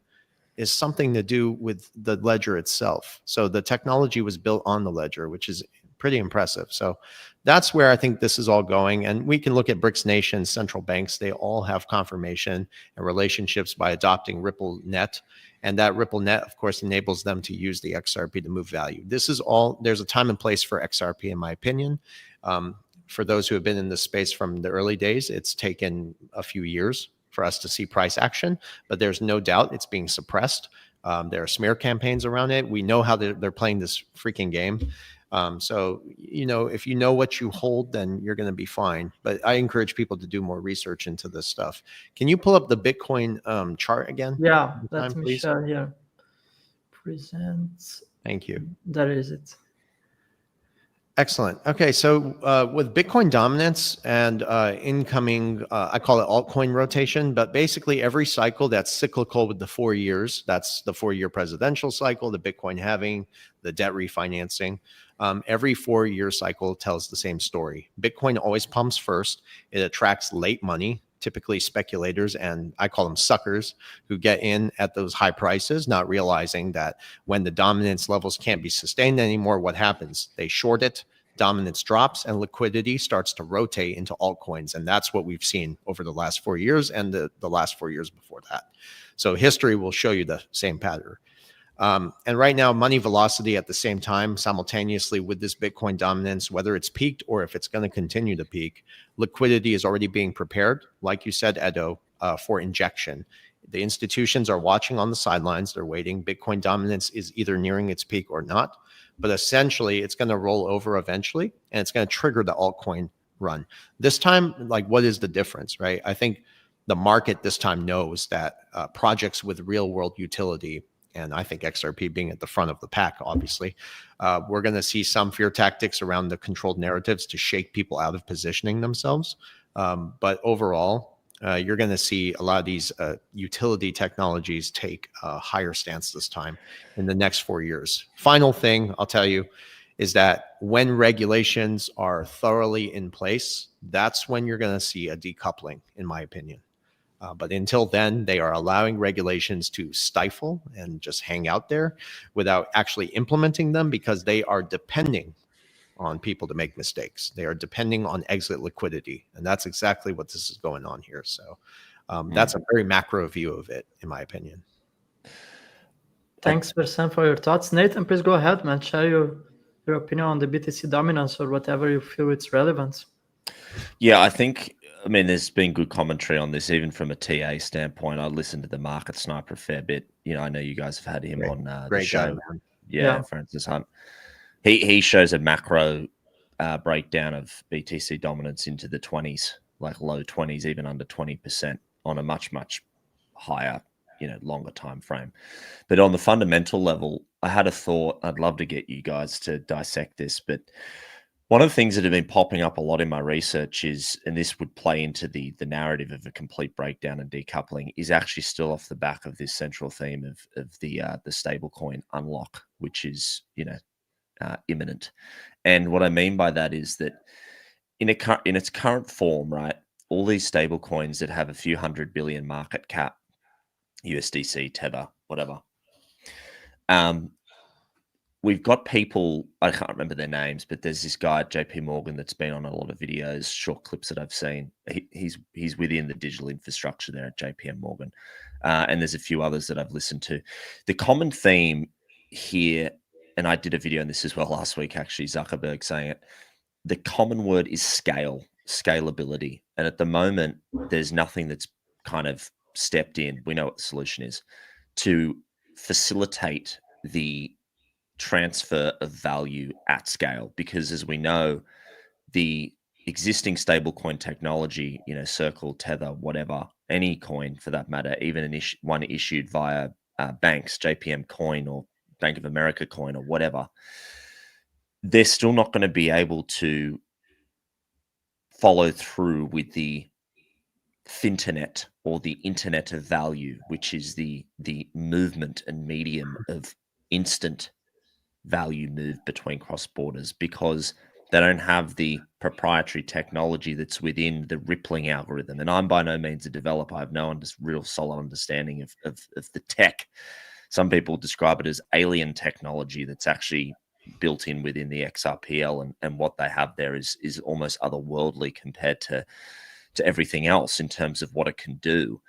is something to do with the ledger itself. So the technology was built on the ledger, which is pretty impressive. So that's where I think this is all going. And we can look at BRICS nations, central banks, they all have confirmation and relationships by adopting RippleNet. And that RippleNet, of course, enables them to use the XRP to move value. This is all, there's a time and place for XRP, in my opinion. For those who have been in this space from the early days, it's taken a few years for us to see price action, but there's no doubt it's being suppressed. There are smear campaigns around it. We know how they're playing this freaking game. So, you know, if you know what you hold, then you're going to be fine. But I encourage people to do more research into this stuff. Can you pull up the Bitcoin chart again? Yeah, let me share here. Present. Thank you. That is it. Excellent. Okay, so with Bitcoin dominance and incoming, I call it altcoin rotation, but basically every cycle that's cyclical with the 4 years, that's the 4-year presidential cycle, the Bitcoin halving, the debt refinancing, every 4-year cycle tells the same story. Bitcoin always pumps first. It attracts late money, typically speculators, and I call them suckers, who get in at those high prices, not realizing that when the dominance levels can't be sustained anymore, what happens? They short it, dominance drops, and liquidity starts to rotate into altcoins. And that's what we've seen over the last 4 years and the last 4 years before that. So history will show you the same pattern. And right now, money velocity at the same time, simultaneously with this Bitcoin dominance, whether it's peaked or if it's going to continue to peak, liquidity is already being prepared, like you said, Edo, for injection. The institutions are watching on the sidelines. They're waiting. Bitcoin dominance is either nearing its peak or not. but essentially it's going to roll over eventually, and it's going to trigger the altcoin run. This time, like, what is the difference, right? I think the market this time knows that projects with real world utility, and I think XRP being at the front of the pack, obviously, we're going to see some fear tactics around the controlled narratives to shake people out of positioning themselves. But overall, you're going to see a lot of these utility technologies take a higher stance this time in the next 4 years. Final thing I'll tell you is that when regulations are thoroughly in place, that's when you're going to see a decoupling, in my opinion. But until then, they are allowing regulations to stifle and just hang out there without actually implementing them, because they are depending on people to make mistakes. They are depending on exit liquidity. And that's exactly what this is going on here. So that's a very macro view of it, in my opinion. Thanks, Versan, for your thoughts. Nathan, please go ahead, man. Share your opinion on the BTC dominance or whatever you feel it's relevant. Yeah, I mean, there's been good commentary on this, even from a TA standpoint. I listened to the Market Sniper a fair bit. I know you guys have had him on the show. Guy, yeah, Francis Hunt. He shows a macro breakdown of BTC dominance into the 20s, like low 20s, even under 20% on a much, much higher, longer time frame. But on the fundamental level, I had a thought. I'd love to get you guys to dissect this, but one of the things that have been popping up a lot in my research is, and this would play into the narrative of a complete breakdown and decoupling, is actually still off the back of this central theme of the stablecoin unlock, which is imminent. And what I mean by that is that in its current form, right, all these stablecoins that have a few $100 billion market cap, USDC, Tether, whatever. We've got people, I can't remember their names, but there's this guy at JP Morgan that's been on a lot of videos, short clips that I've seen. He's within the digital infrastructure there at JP Morgan. And there's a few others that I've listened to. The common theme here, and I did a video on this as well last week, actually, Zuckerberg saying it, the common word is scalability. And at the moment, there's nothing that's kind of stepped in. We know what the solution is to facilitate the transfer of value at scale, because as we know, the existing stablecoin technology, Circle, Tether, whatever, any coin for that matter, even one issued via banks, JPM coin or Bank of America coin or whatever, they're still not going to be able to follow through with the finternet or the internet of value, which is the movement and medium of instant value move between cross borders, because they don't have the proprietary technology that's within the rippling algorithm. And I'm by no means a developer. I have no real solid understanding of the tech. Some people describe it as alien technology that's actually built in within the XRPL, and what they have there is almost otherworldly compared to everything else in terms of what it can do.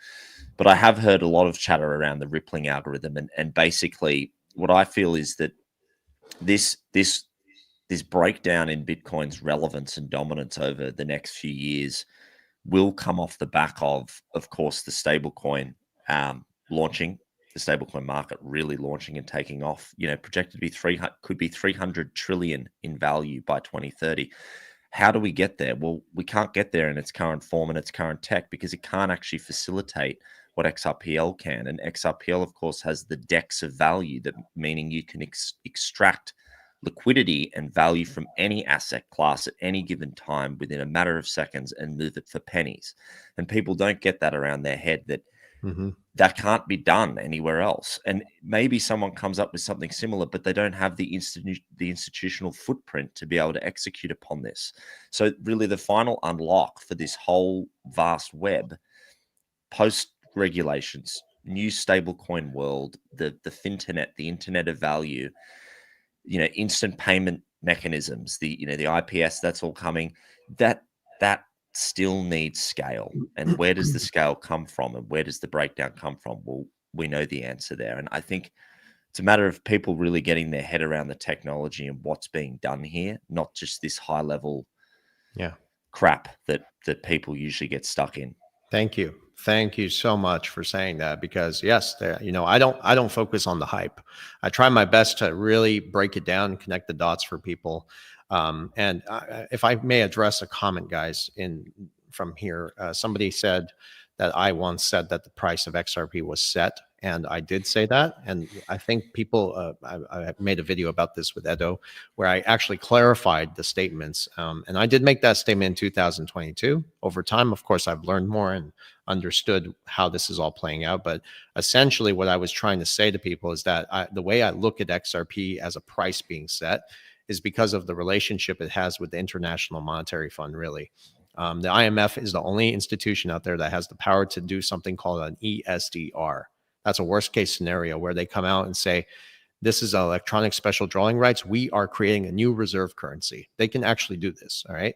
But I have heard a lot of chatter around the rippling algorithm, and basically what I feel is that this breakdown in Bitcoin's relevance and dominance over the next few years will come off the back of course, the stablecoin launching, the stablecoin market really launching and taking off. Projected to be 300 trillion in value by 2030. How do we get there? Well, we can't get there in its current form and its current tech, because it can't actually facilitate what XRPL can. And XRPL, of course, has the DEX of value, that meaning you can extract liquidity and value from any asset class at any given time within a matter of seconds and move it for pennies. And people don't get that around their head, that that can't be done anywhere else. And maybe someone comes up with something similar, but they don't have the institutional footprint to be able to execute upon this. So really the final unlock for this whole vast web, post regulations, new stablecoin world, the finternet, the internet of value, instant payment mechanisms, the IPS, that's all coming. That still needs scale. And where does the scale come from, and where does the breakdown come from? Well, we know the answer there. And I think it's a matter of people really getting their head around the technology and what's being done here, not just this high level crap that people usually get stuck in. Thank you. Thank you so much for saying that, because yes, I don't focus on the hype. I try my best to really break it down and connect the dots for people. And if I may address a comment, guys, from here, somebody said that I once said that the price of XRP was set. And I did say that. And I think people, I made a video about this with Edo, where I actually clarified the statements. And I did make that statement in 2022. Over time, of course, I've learned more and understood how this is all playing out. But essentially, what I was trying to say to people is that the way I look at XRP as a price being set is because of the relationship it has with the International Monetary Fund, really. The IMF is the only institution out there that has the power to do something called an ESDR. That's a worst case scenario where they come out and say, this is electronic special drawing rights. We are creating a new reserve currency. They can actually do this. All right.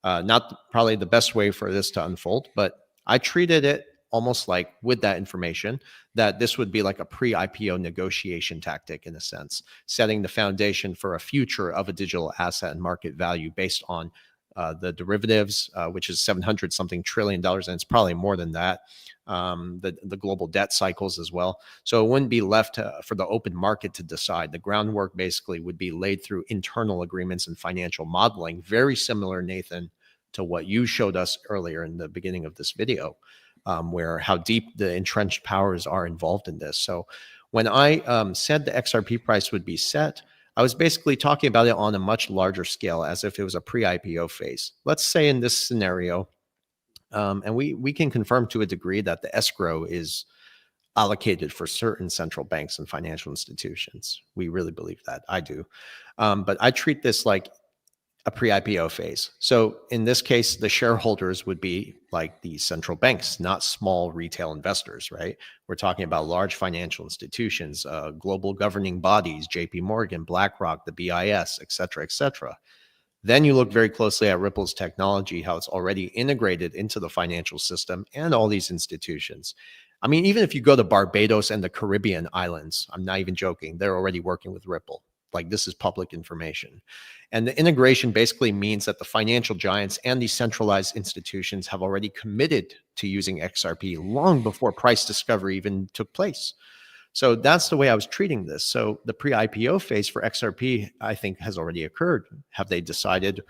Not probably the best way for this to unfold, but I treated it almost like, with that information, that this would be like a pre-IPO negotiation tactic in a sense, setting the foundation for a future of a digital asset and market value based on the derivatives, which is $700 something trillion, and it's probably more than that. The global debt cycles as well. So it wouldn't be left for the open market to decide. The groundwork basically would be laid through internal agreements and financial modeling, very similar, Nathan, to what you showed us earlier in the beginning of this video, where how deep the entrenched powers are involved in this. So when I said the XRP price would be set, I was basically talking about it on a much larger scale, as if it was a pre-IPO phase. Let's say in this scenario, and we can confirm to a degree that the escrow is allocated for certain central banks and financial institutions. We really believe that. I do. But I treat this like a pre-IPO phase. So in this case, the shareholders would be like the central banks, not small retail investors, right? We're talking about large financial institutions, global governing bodies, JP Morgan, BlackRock, the BIS, et cetera, et cetera. Then you look very closely at Ripple's technology, how it's already integrated into the financial system and all these institutions. I mean, even if you go to Barbados and the Caribbean islands, I'm not even joking, they're already working with Ripple. Like, this is public information. And the integration basically means that the financial giants and these centralized institutions have already committed to using XRP long before price discovery even took place. So that's the way I was treating this. So the pre-IPO phase for XRP, I think, has already occurred. Have they decided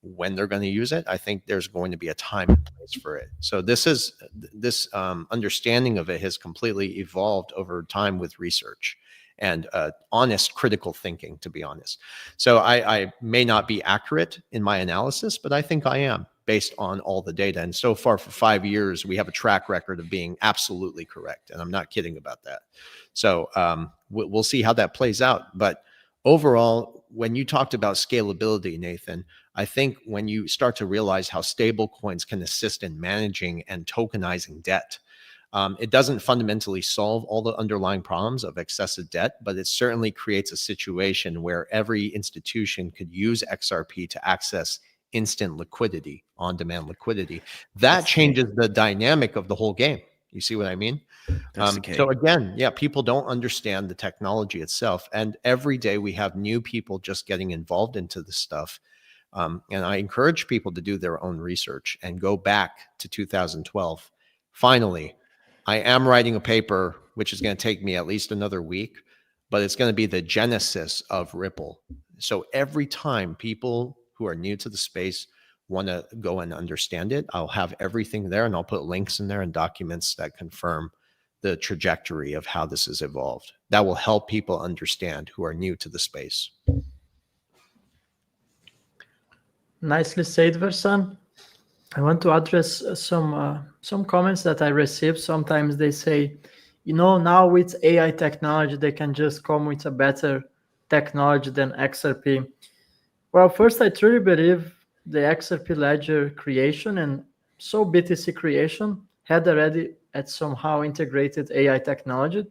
when they're going to use it? I think there's going to be a time and place for it. So this understanding of it has completely evolved over time with research and honest critical thinking, to be honest. So I may not be accurate in my analysis, but I think I am, based on all the data. And so far, for 5 years, we have a track record of being absolutely correct. And I'm not kidding about that. So we'll see how that plays out. But overall, when you talked about scalability, Nathan, I think when you start to realize how stable coins can assist in managing and tokenizing debt, it doesn't fundamentally solve all the underlying problems of excessive debt, but it certainly creates a situation where every institution could use XRP to access instant liquidity, on-demand liquidity. That changes the dynamic of the whole game. You see what I mean? So again, yeah, people don't understand the technology itself. And every day we have new people just getting involved into this stuff. And I encourage people to do their own research and go back to 2012. Finally, I am writing a paper, which is going to take me at least another week, but it's going to be the genesis of Ripple. So every time people who are new to the space want to go and understand it, I'll have everything there, and I'll put links in there and documents that confirm the trajectory of how this has evolved. That will help people understand who are new to the space. Nicely said, Versan. I want to address some comments that I received. Sometimes they say, now with AI technology, they can just come with a better technology than XRP. Well, first, I truly believe the XRP ledger creation and so BTC creation had already somehow integrated AI technology.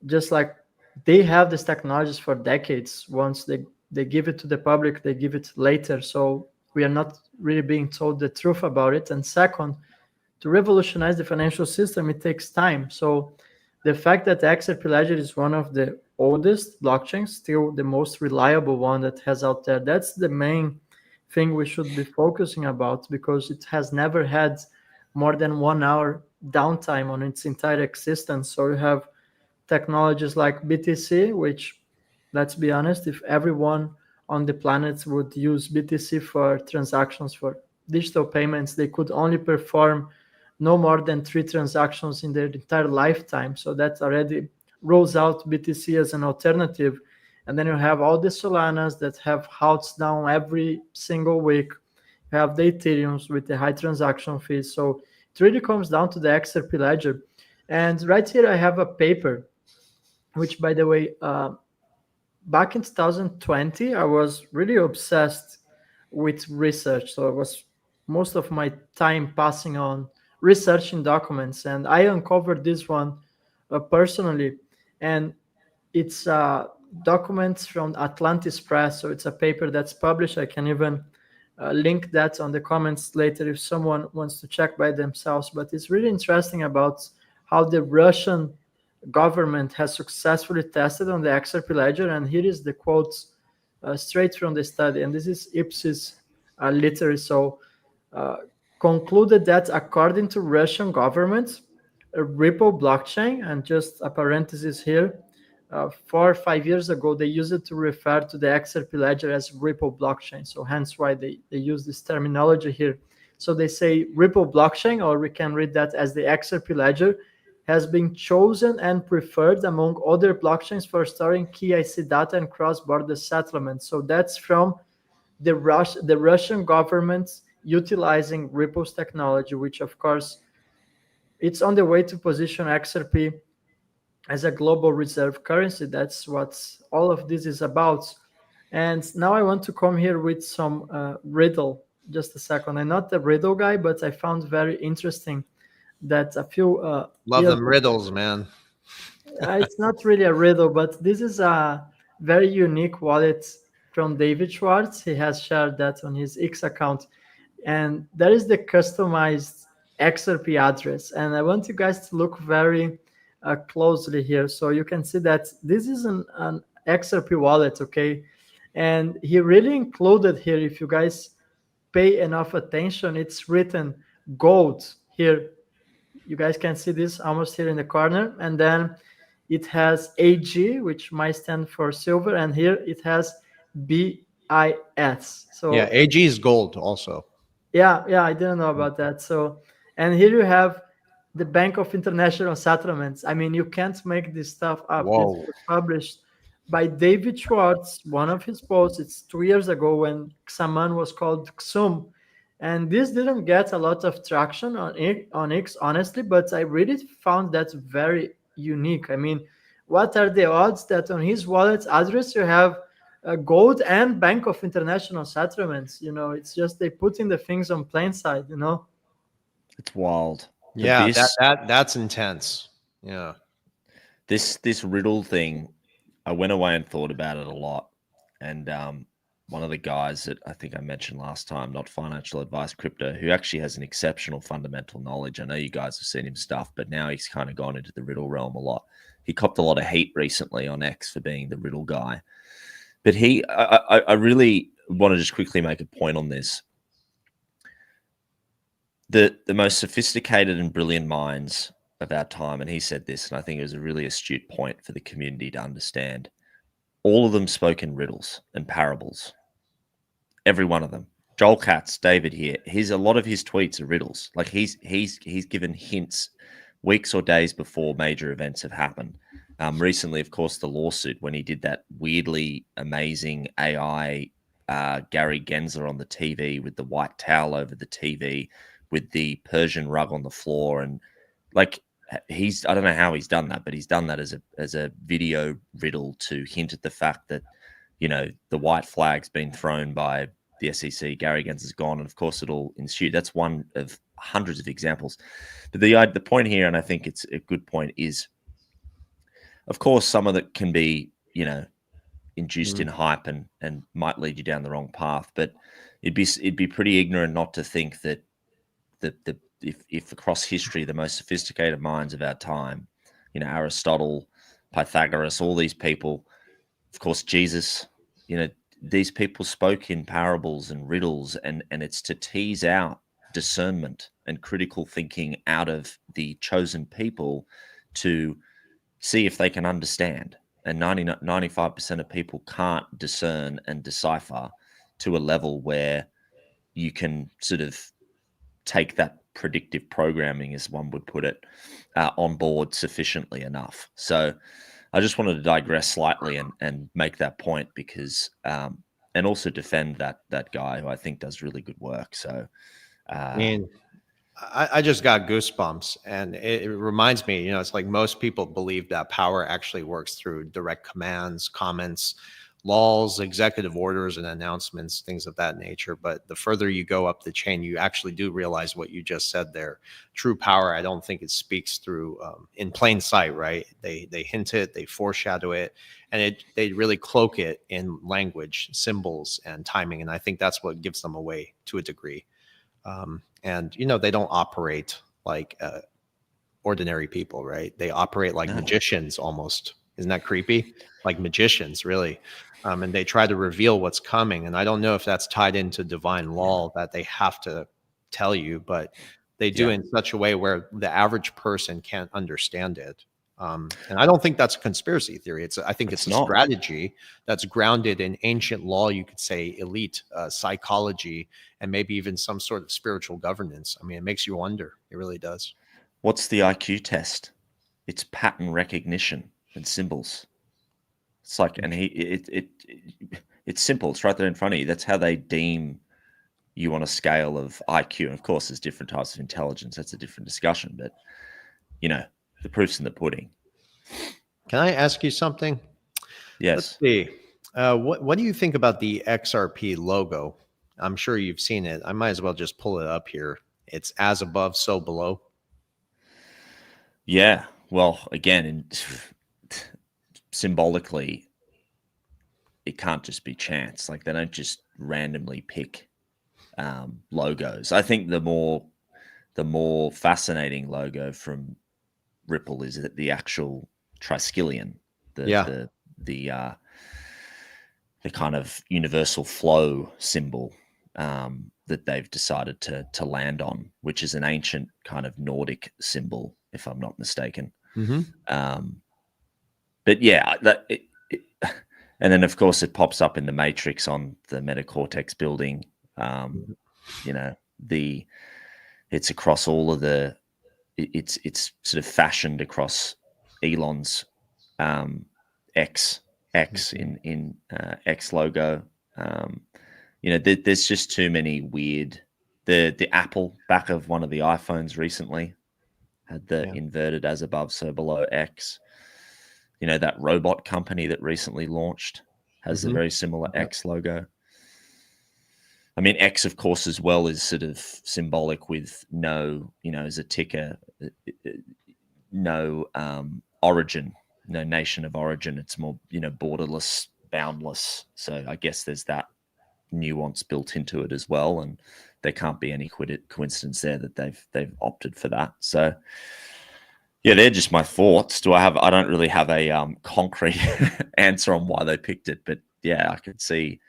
Just like they have these technologies for decades. Once they give it to the public, they give it later. So we are not really being told the truth about it. And second, to revolutionize the financial system, it takes time. So the fact that the XRP ledger is one of the oldest blockchains, still the most reliable one that has out there, that's the main thing we should be focusing about, because it has never had more than 1 hour downtime on its entire existence. So you have technologies like BTC, which, let's be honest, if everyone on the planet would use BTC for transactions for digital payments, they could only perform no more than 3 transactions in their entire lifetime. So that already rolls out BTC as an alternative. And then you have all the Solanas that have halts down every single week. You have the Ethereums with the high transaction fees. So it really comes down to the XRP ledger. And right here I have a paper, which, by the way, back in 2020, I was really obsessed with research. So it was most of my time passing on researching documents. And I uncovered this one personally. And it's documents from Atlantis Press. So it's a paper that's published. I can even link that on the comments later if someone wants to check by themselves. But it's really interesting about how the Russian government has successfully tested on the XRP ledger. And here is the quotes straight from the study. And this is Ipsis literary. So concluded that according to Russian government, a Ripple blockchain, and just a parenthesis here, 4 or 5 years ago, they used it to refer to the XRP ledger as Ripple blockchain. So hence why they use this terminology here. So they say Ripple blockchain, or we can read that as the XRP ledger, has been chosen and preferred among other blockchains for storing key IC data and cross-border settlements. So that's from the Russian government utilizing Ripple's technology, which of course it's on the way to position XRP as a global reserve currency. That's what all of this is about. And now I want to come here with some riddle. Just a second. I'm not the riddle guy, but I found very interesting that a few love them riddles, man. It's not really a riddle, but this is a very unique wallet from David Schwartz. He has shared that on his X account, and that is the customized XRP address. And I want you guys to look very closely here, so you can see that this is an XRP wallet, okay? And he really included here, if you guys pay enough attention, it's written gold here. You guys can see this almost here in the corner. And then it has AG, which might stand for silver. And here it has BIS. So yeah, AG is gold also. Yeah, I didn't know about that. So, and here you have the Bank of International Settlements. I mean, you can't make this stuff up. Whoa. This was published by David Schwartz, one of his posts. It's 2 years ago when Xaman was called XUM. And this didn't get a lot of traction on X, honestly, but I really found that very unique. I mean, what are the odds that on his wallet address you have gold and Bank of International Settlements? You know, it's just they put in the things on plain side, you know? It's wild. Yeah, that's intense. Yeah. This riddle thing, I went away and thought about it a lot. And one of the guys that I think I mentioned last time, Not Financial Advice Crypto, who actually has an exceptional fundamental knowledge. I know you guys have seen him stuff, but now he's kind of gone into the riddle realm a lot. He copped a lot of hate recently on X for being the riddle guy. But I really want to just quickly make a point on this. The most sophisticated and brilliant minds of our time, and he said this, and I think it was a really astute point for the community to understand. All of them spoke in riddles and parables. Every one of them. Joel Katz, David here. A lot of his tweets are riddles. Like he's given hints weeks or days before major events have happened. Recently, of course, the lawsuit when he did that weirdly amazing AI Gary Gensler on the TV with the white towel over the TV with the Persian rug on the floor, and like I don't know how he's done that, but he's done that as a video riddle to hint at the fact that, you know, the white flag's been thrown by the SEC, Gary Gensler's gone, and of course it all ensued. That's one of hundreds of examples. But the point here, and I think it's a good point, is, of course, some of it can be, you know, induced in hype and might lead you down the wrong path. But it'd be pretty ignorant not to think that if across history the most sophisticated minds of our time, you know, Aristotle, Pythagoras, all these people, of course, Jesus, you know, these people spoke in parables and riddles, and it's to tease out discernment and critical thinking out of the chosen people to see if they can understand. And 95% of people can't discern and decipher to a level where you can sort of take that predictive programming, as one would put it, on board sufficiently enough. So I just wanted to digress slightly and make that point, because and also defend that guy who I think does really good work. So I mean, I just got goosebumps, and it reminds me, you know, it's like most people believe that power actually works through direct commands, comments, laws, executive orders, and announcements, things of that nature. But the further you go up the chain, you actually do realize what you just said there. True power, I don't think it speaks through in plain sight, right? They hint it, they foreshadow it, and they really cloak it in language, symbols, and timing. And I think that's what gives them away to a degree. And, you know, they don't operate like ordinary people, right? They operate like magicians almost. Isn't that creepy? Like magicians, really. And they try to reveal what's coming. And I don't know if that's tied into divine law that they have to tell you, but they do in such a way where the average person can't understand it. And I don't think that's a conspiracy theory. I think it's a strategy that's grounded in ancient law, you could say elite psychology, and maybe even some sort of spiritual governance. I mean, it makes you wonder. It really does. What's the IQ test? It's pattern recognition and symbols. It's like, and it's simple. It's right there in front of you. That's how they deem you on a scale of IQ. And of course, there's different types of intelligence. That's a different discussion. But, you know, the proof's in the pudding. Can I ask you something? Yes. Let's see. What do you think about the XRP logo? I'm sure you've seen it. I might as well just pull it up here. It's as above, so below. Yeah. Well, again, symbolically, it can't just be chance. Like, they don't just randomly pick logos. I think the more fascinating logo from Ripple is that the actual triskelion, the kind of universal flow symbol that they've decided to land on, which is an ancient kind of Nordic symbol, if I'm not mistaken. Mm-hmm. But yeah, and then of course it pops up in the matrix on the Metacortex building. You know, it's across all of the. It's sort of fashioned across Elon's X in X logo. You know, there's just too many weird. The Apple back of one of the iPhones recently had the inverted as above, so below X. You know, that robot company that recently launched has a very similar X logo. I mean, X, of course, as well, is sort of symbolic with no, you know, as a ticker, no origin, no nation of origin. It's more, you know, borderless, boundless. So I guess there's that nuance built into it as well, and there can't be any coincidence there that they've opted for that. So yeah, they're just my thoughts. I don't really have a concrete answer on why they picked it, but yeah, I can see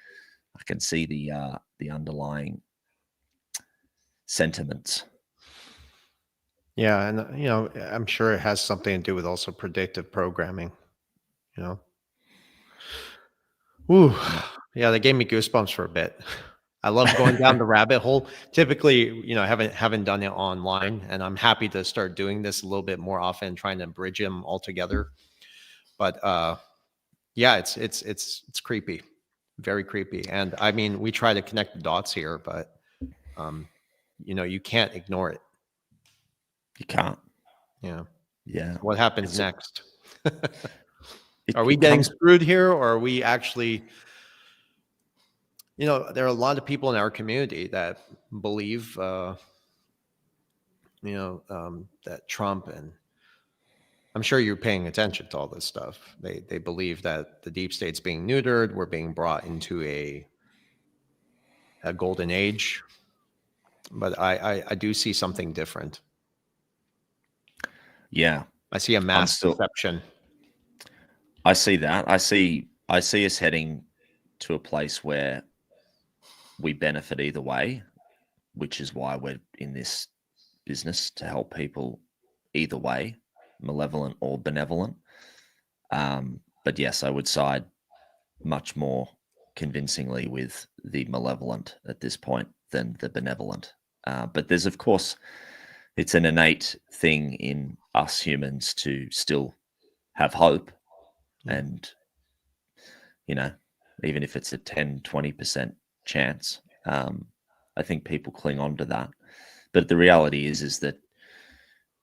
the underlying sentiments. Yeah, and you know, I'm sure it has something to do with also predictive programming. You know. Ooh, yeah, they gave me goosebumps for a bit. I love going down the rabbit hole. Typically, you know, I haven't done it online, and I'm happy to start doing this a little bit more often, trying to bridge them all together. But yeah, it's creepy, very creepy. And I mean, we try to connect the dots here, but you know, you can't ignore it. You can't. Yeah. Yeah. What happens next? Are we getting screwed here, or are we actually? You know, there are a lot of people in our community that believe, that Trump, and I'm sure you're paying attention to all this stuff. They believe that the deep state's being neutered. We're being brought into a golden age. But I do see something different. Yeah, I see a mass deception. I see that. I see us heading to a place where we benefit either way, which is why we're in this business to help people either way, malevolent or benevolent. But yes, I would side much more convincingly with the malevolent at this point than the benevolent. But there's, of course, it's an innate thing in us humans to still have hope. And, you know, even if it's a 10, 20% chance, I think people cling on to that. But the reality is that,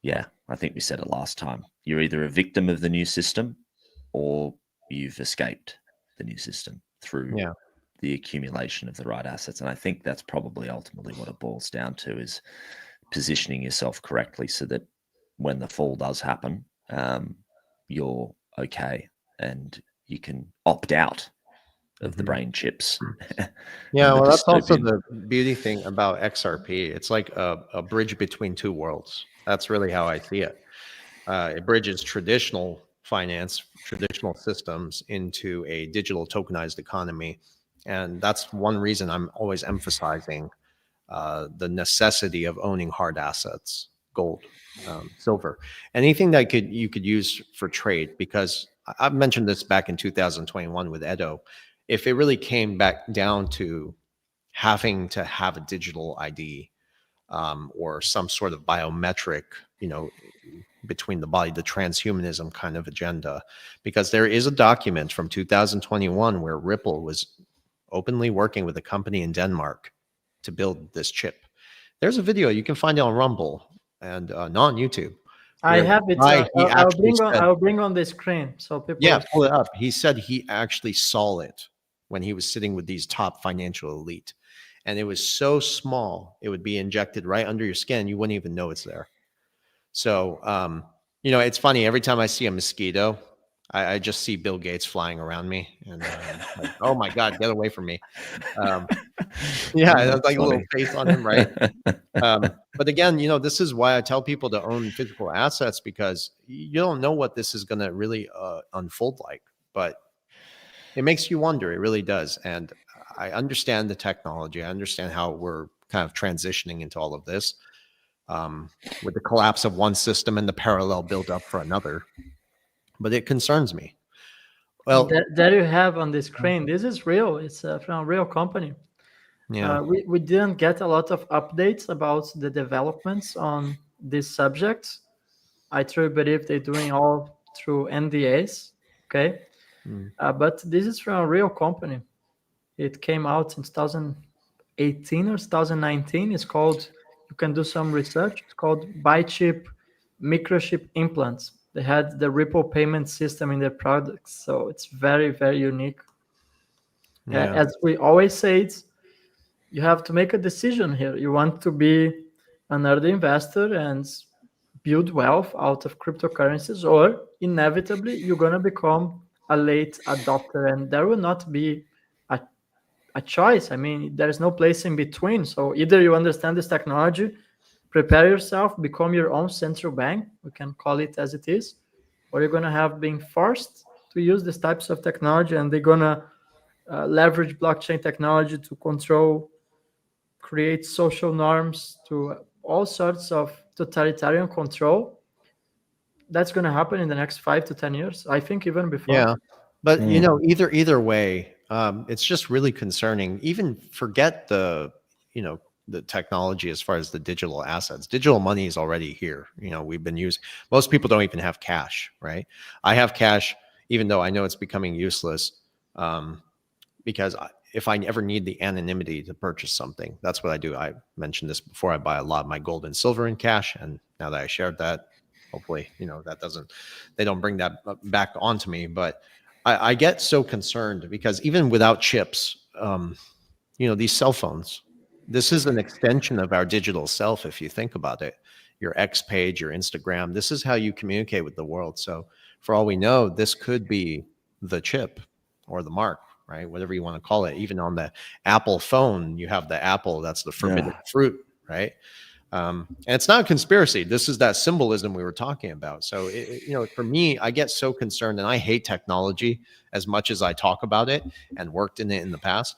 yeah, I think we said it last time. You're either a victim of the new system or you've escaped the new system through the accumulation of the right assets. And I think that's probably ultimately what it boils down to, is positioning yourself correctly so that when the fall does happen, you're okay and you can opt out of the brain chips. Yeah, well, that's also the beauty thing about XRP. It's like a bridge between two worlds. That's really how I see it. It bridges traditional finance, traditional systems into a digital tokenized economy. And that's one reason I'm always emphasizing the necessity of owning hard assets, gold, silver, anything that you could use for trade. Because I've mentioned this back in 2021 with Edo. If it really came back down to having to have a digital ID or some sort of biometric, between the body, the transhumanism kind of agenda, because there is a document from 2021 where Ripple was openly working with a company in Denmark to build this chip. There's a video, you can find it on Rumble and not on YouTube. I have it. I'll bring on the screen so people. Yeah, pull it up. He said he actually saw it when he was sitting with these top financial elite, and it was so small it would be injected right under your skin. You wouldn't even know it's there. So, it's funny. Every time I see a mosquito, I just see Bill Gates flying around me, and like, oh my God, get away from me! That's like a little face on him, right? But again, this is why I tell people to own physical assets, because you don't know what this is going to really unfold like. But it makes you wonder. It really does. And I understand the technology. I understand how we're kind of transitioning into all of this. With the collapse of one system and the parallel build up for another. But it concerns me. Well, there you have on the screen. This is real. It's from a real company. Yeah. We didn't get a lot of updates about the developments on this subject. I truly believe they're doing all through NDAs. Okay. But this is from a real company. It came out in 2018 or 2019. It's called, you can do some research. It's called Bichip Microchip Implants. They had the Ripple payment system in their products. So it's very, very unique. Yeah. As we always say, you have to make a decision here. You want to be an early investor and build wealth out of cryptocurrencies, or inevitably you're going to become a late adopter, and there will not be a choice. I mean, there's no place in between. So either you understand this technology, prepare yourself, become your own central bank, we can call it as it is, or you're going to have been forced to use these types of technology, and they're going to leverage blockchain technology to control, create social norms, to all sorts of totalitarian control. That's going to happen in the next 5 to 10 years. I think even before. Yeah. But, either way, it's just really concerning. Even forget the technology as far as the digital assets. Digital money is already here. We've been using, most people don't even have cash, right? I have cash, even though I know it's becoming useless, because if I ever need the anonymity to purchase something, that's what I do. I mentioned this before. I buy a lot of my gold and silver in cash. And now that I shared that, hopefully, they don't bring that back onto me. But I get so concerned because even without chips, these cell phones, this is an extension of our digital self. If you think about it, your X page, your Instagram, this is how you communicate with the world. So for all we know, this could be the chip or the mark, right? Whatever you want to call it. Even on the Apple phone, you have the apple, that's the forbidden fruit, right? And it's not a conspiracy. This is that symbolism we were talking about. So, for me, I get so concerned, and I hate technology as much as I talk about it and worked in it in the past.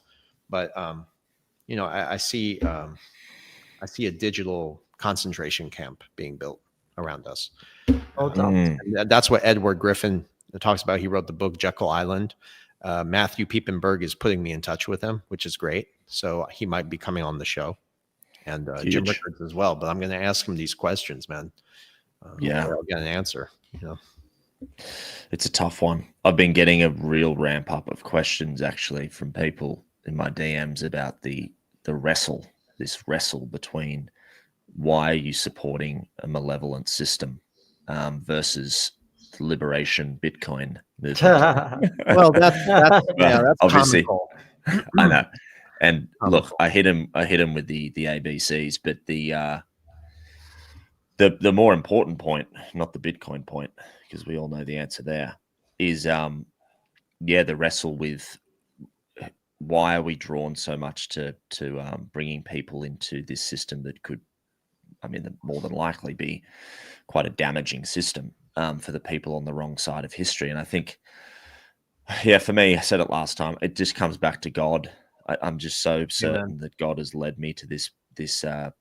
But, I see a digital concentration camp being built around us. doubt. And that's what Edward Griffin talks about. He wrote the book Jekyll Island. Matthew Piepenburg is putting me in touch with him, which is great. So he might be coming on the show, and Jim Huge. Rickards as well. But I'm going to ask him these questions, man. Yeah. I'll get an answer. It's a tough one. I've been getting a real ramp up of questions actually from people in my DMs about this wrestle between why are you supporting a malevolent system versus the liberation Bitcoin movement. Well, that's obviously. comical. I know. And Comical. look, I hit him with the ABCs, but the more important point, not the Bitcoin point, because we all know the answer there, is the wrestle with why are we drawn so much to bringing people into this system that could, more than likely be quite a damaging system for the people on the wrong side of history. And I think, for me, I said it last time, it just comes back to God. I'm just so certain that God has led me to this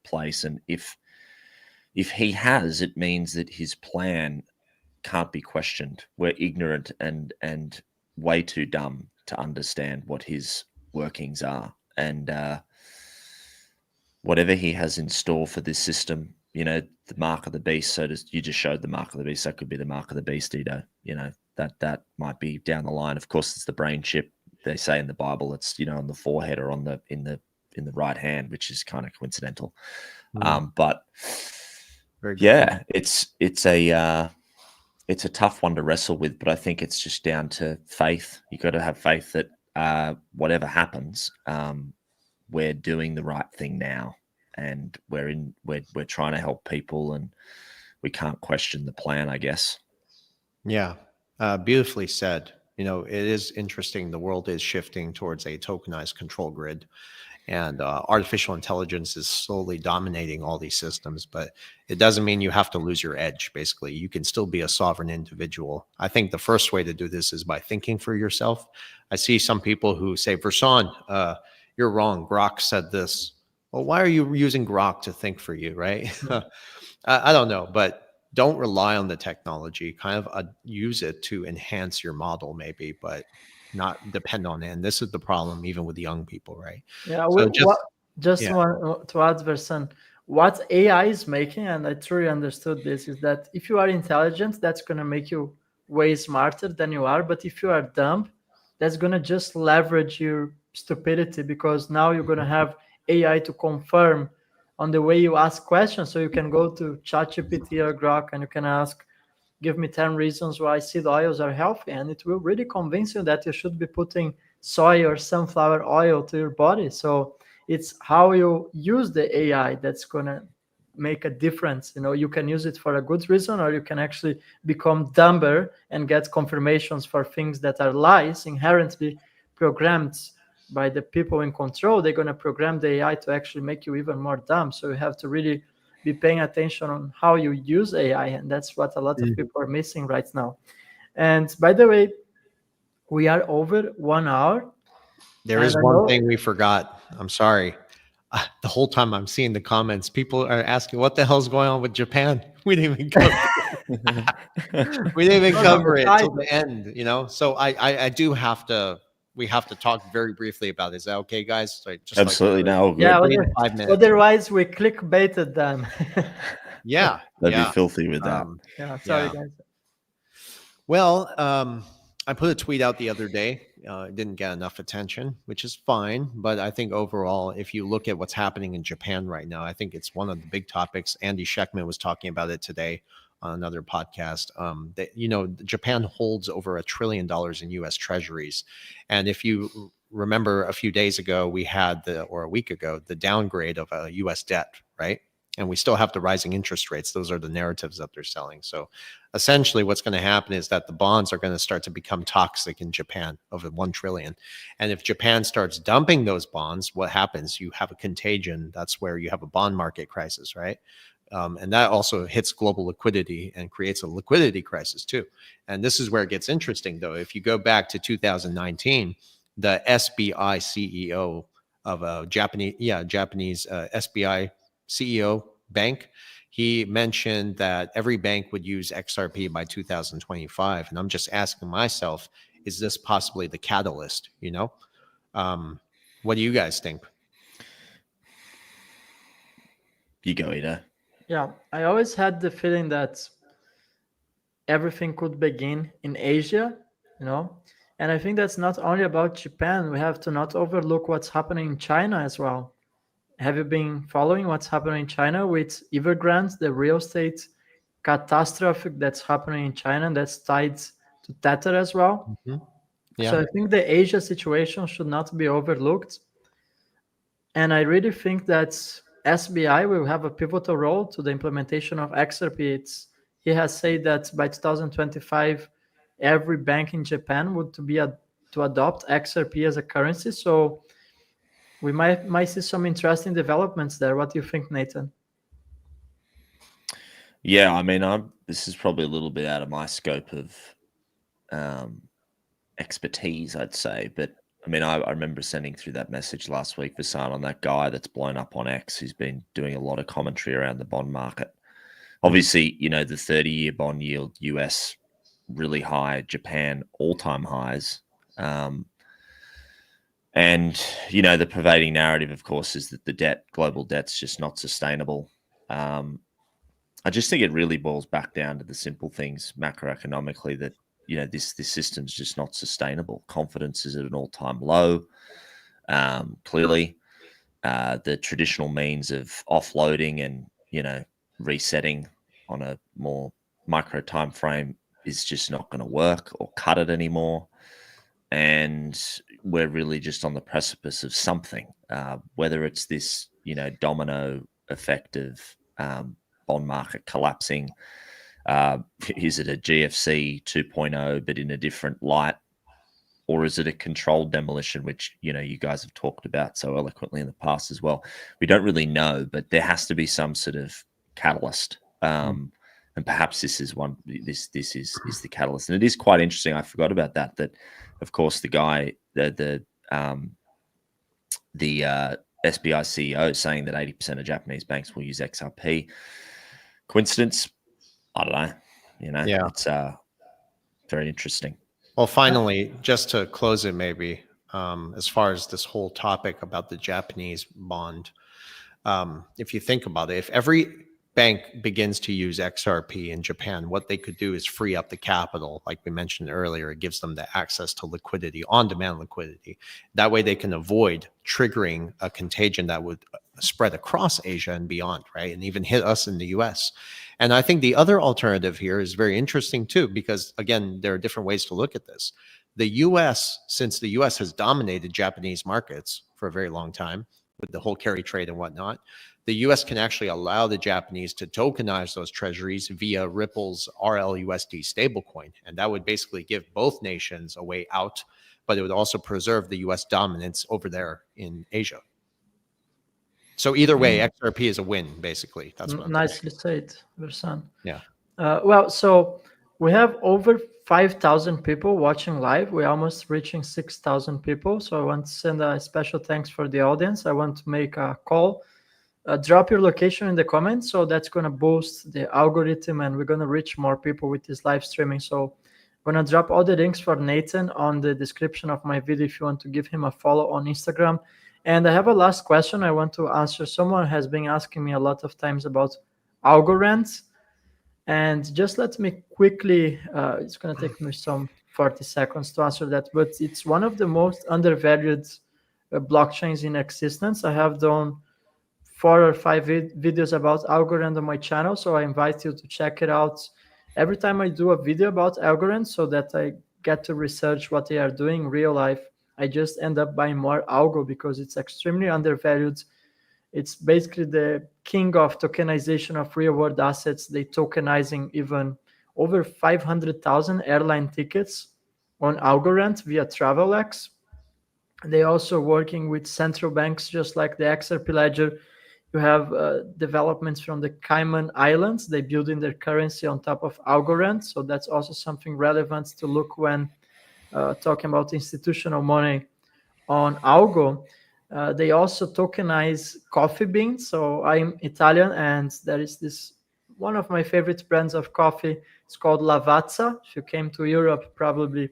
place, and if he has, it means that his plan can't be questioned. We're ignorant and way too dumb to understand what his workings are, and whatever he has in store for this system, the mark of the beast. You just showed the mark of the beast. That could be the mark of the beast, Edo. That might be down the line. Of course, it's the brain chip. They say in the Bible, it's on the forehead or in the right hand, which is kind of coincidental. But yeah, it's a tough one to wrestle with. But I think it's just down to faith. You got to have faith that whatever happens, we're doing the right thing now, and we're trying to help people, and we can't question the plan, I guess. Yeah, beautifully said. It is interesting. The world is shifting towards a tokenized control grid, and artificial intelligence is slowly dominating all these systems, but it doesn't mean you have to lose your edge. Basically, you can still be a sovereign individual. I think the first way to do this is by thinking for yourself. I see some people who say, Versan, you're wrong. Grok said this. Well, why are you using Grok to think for you, right? I don't know, but don't rely on the technology. Kind of use it to enhance your model, maybe, but not depend on it. And this is the problem, even with young people, right? Yeah, So want to add, Versan, what AI is making, and I truly understood this, is that if you are intelligent, that's going to make you way smarter than you are. But if you are dumb, that's going to just leverage your stupidity, because now you're going to have AI to confirm on the way you ask questions. So you can go to ChatGPT or Grok and you can ask, give me 10 reasons why seed oils are healthy. And it will really convince you that you should be putting soy or sunflower oil to your body. So it's how you use the AI that's going to make a difference. You can use it for a good reason, or you can actually become dumber and get confirmations for things that are lies inherently programmed by the people in control. They're going to program the AI to actually make you even more dumb. So you have to really be paying attention on how you use AI. And that's what a lot of people are missing right now. And by the way, we are over 1 hour. There is one thing we forgot. I'm sorry. The whole time I'm seeing the comments, people are asking, what the hell's going on with Japan? We didn't even cover it. We didn't even cover it till the end, So I do have to, we have to talk very briefly about it. Is that okay, guys? Just absolutely. No. Yeah. 5 minutes. Otherwise, we clickbaited them. Yeah. They'd be filthy with that. Sorry, guys. Well, I put a tweet out the other day. It didn't get enough attention, which is fine. But I think overall, if you look at what's happening in Japan right now, I think it's one of the big topics. Andy Schectman was talking about it today on another podcast. Japan holds over $1 trillion in U.S. treasuries. And if you remember a few days ago, we had or a week ago, the downgrade of U.S. debt, right? And we still have the rising interest rates. Those are the narratives that they're selling. So essentially what's going to happen is that the bonds are going to start to become toxic in Japan of the 1 trillion. And if Japan starts dumping those bonds, what happens? You have a contagion. That's where you have a bond market crisis, right? And that also hits global liquidity and creates a liquidity crisis too. And this is where it gets interesting, though. If you go back to 2019, the SBI CEO of Japanese SBI CEO bank. He mentioned that every bank would use XRP by 2025. And I'm just asking myself, is this possibly the catalyst? What do you guys think? You go, Ida. Yeah, I always had the feeling that everything could begin in Asia, and I think that's not only about Japan. We have to not overlook what's happening in China as well. Have you been following what's happening in China with Evergrande, the real estate catastrophe that's happening in China, and that's tied to Tether as well? Yeah. So I think the Asia situation should not be overlooked. And I really think that SBI will have a pivotal role to the implementation of XRP. He has said that by 2025, every bank in Japan would to adopt XRP as a currency. So we might see some interesting developments there. What do you think, Nathan? Yeah, I mean, this is probably a little bit out of my scope of expertise, I'd say. But I mean, I remember sending through that message last week, Versan, on that guy that's blown up on X, who's been doing a lot of commentary around the bond market. Obviously, the 30-year bond yield, US, really high, Japan, all-time highs. And, the pervading narrative, of course, is that global debt's just not sustainable. I just think it really boils back down to the simple things macroeconomically that, this system's just not sustainable. Confidence is at an all-time low. Clearly, the traditional means of offloading and, resetting on a more micro time frame is just not going to work or cut it anymore. And we're really just on the precipice of something, whether it's this, domino effect of bond market collapsing. Is it a GFC 2.0, but in a different light? Or is it a controlled demolition, which, you guys have talked about so eloquently in the past as well? We don't really know, but there has to be some sort of catalyst. And perhaps this is one, this is the catalyst. And it is quite interesting. I forgot about that, of course, the guy, the SBI CEO saying that 80% of Japanese banks will use XRP. Coincidence? I don't know. Yeah. It's very interesting. Well, finally, just to close it, maybe, as far as this whole topic about the Japanese bond, if you think about it, if every bank begins to use XRP in Japan, what they could do is free up the capital. Like we mentioned earlier, it gives them the access to liquidity, on-demand liquidity. That way they can avoid triggering a contagion that would spread across Asia and beyond, right? And even hit us in the US. And I think the other alternative here is very interesting too, because again, there are different ways to look at this. The US, since the US has dominated Japanese markets for a very long time with the whole carry trade and whatnot, the US can actually allow the Japanese to tokenize those treasuries via Ripple's RLUSD stablecoin. And that would basically give both nations a way out, but it would also preserve the US dominance over there in Asia. So either way, XRP is a win, basically. That's what I'm nicely saying. said, Versan. Yeah. Well, so we have over 5,000 people watching live. We're almost reaching 6,000 people. So I want to send a special thanks for the audience. I want to make a call. Drop your location in the comments. So that's going to boost the algorithm and we're going to reach more people with this live streaming. So I'm going to drop all the links for Nathan on the description of my video if you want to give him a follow on Instagram. And I have a last question I want to answer. Someone has been asking me a lot of times about Algorand. And just let me quickly, it's going to take me some 40 seconds to answer that, but it's one of the most undervalued blockchains in existence. I have done 4 or 5 videos about Algorand on my channel, so I invite you to check it out every time I do a video about Algorand so that I get to research what they are doing in real life. I just end up buying more Algo because it's extremely undervalued. It's basically the king of tokenization of real-world assets. They tokenizing even over 500,000 airline tickets on Algorand via TravelX. They also working with central banks, just like the XRP ledger. You have developments from the Cayman Islands. They building their currency on top of Algorand. So that's also something relevant to look when talking about institutional money on Algo. They also tokenize coffee beans. So I'm Italian, and there is this one of my favorite brands of coffee. It's called Lavazza. If you came to Europe, probably,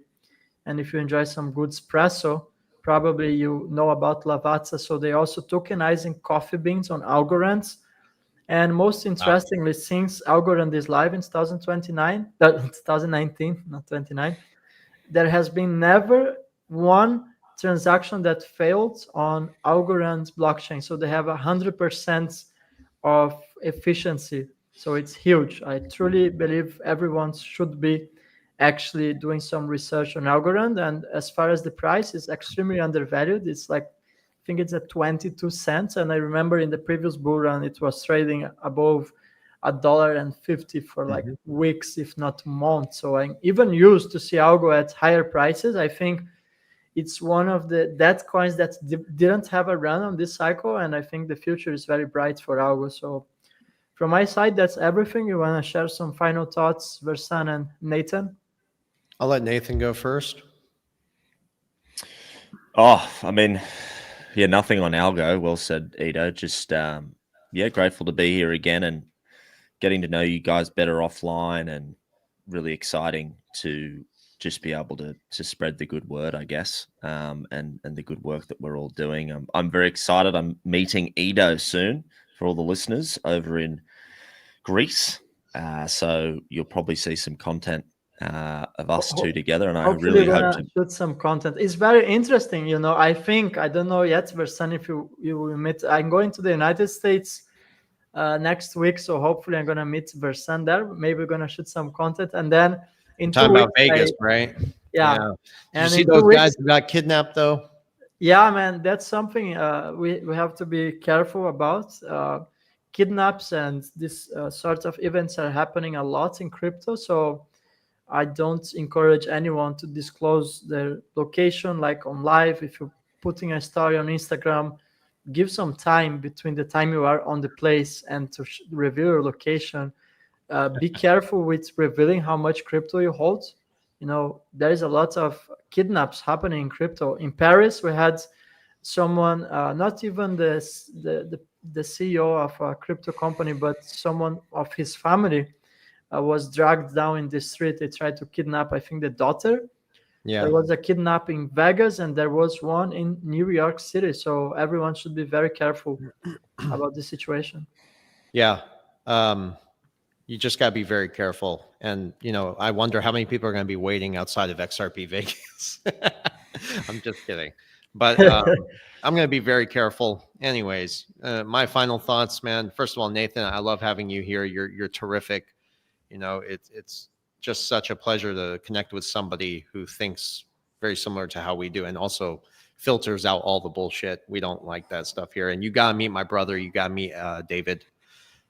and if you enjoy some good espresso, probably you know about Lavazza. So they also tokenizing coffee beans on Algorand. And most interestingly, since Algorand is live in 2019, not 29, there has been never one transaction that failed on Algorand's blockchain. So they have 100% of efficiency. So it's huge. I truly believe everyone should be actually doing some research on Algorand. And as far as the price is extremely undervalued, it's like, I think it's at 22 cents. And I remember in the previous bull run, it was trading above $1.50 for like weeks, if not months. So I'm even used to see Algo at higher prices. I think it's one of the debt coins that didn't have a run on this cycle, and I think the future is very bright for Algo. So from my side, that's everything. You want to share some final thoughts, Versan and Nathan? I'll let Nathan go first. Oh, I mean, yeah, nothing on Algo. Well said, Ito. Just grateful to be here again and getting to know you guys better offline, and really exciting to just be able to spread the good word, I guess, and the good work that we're all doing. I'm very excited. I'm meeting Ito soon for all the listeners over in Greece. So you'll probably see some content of us two together, and I really hope to shoot some content. It's very interesting, you know. I don't know yet, Versan, if you will meet. I'm going to the United States next week, so hopefully I'm gonna meet Versan there. Maybe we're gonna shoot some content, and then in 2 weeks, about Vegas, right? Yeah. Did And you see those guys who got kidnapped though? Yeah, man, that's something we have to be careful about. Kidnaps and this sort of events are happening a lot in crypto, so I don't encourage anyone to disclose their location like on live. If you're putting a story on Instagram, give some time between the time you are on the place and to reveal your location. Be careful with revealing how much crypto you hold. You know, there is a lot of kidnaps happening in crypto. In Paris, we had someone, not even the CEO of a crypto company, but someone of his family was dragged down in the street. They tried to kidnap, I think, the daughter. Yeah. There was a kidnap in Vegas, and there was one in New York City. So everyone should be very careful about this situation. Yeah. You just got to be very careful. And, you know, I wonder how many people are going to be waiting outside of XRP Vegas. I'm just kidding. But I'm going to be very careful. Anyways, my final thoughts, man. First of all, Nathan, I love having you here. You're terrific. You know, it's just such a pleasure to connect with somebody who thinks very similar to how we do, and also filters out all the bullshit. We don't like that stuff here. And you got to meet my brother. You got to meet David.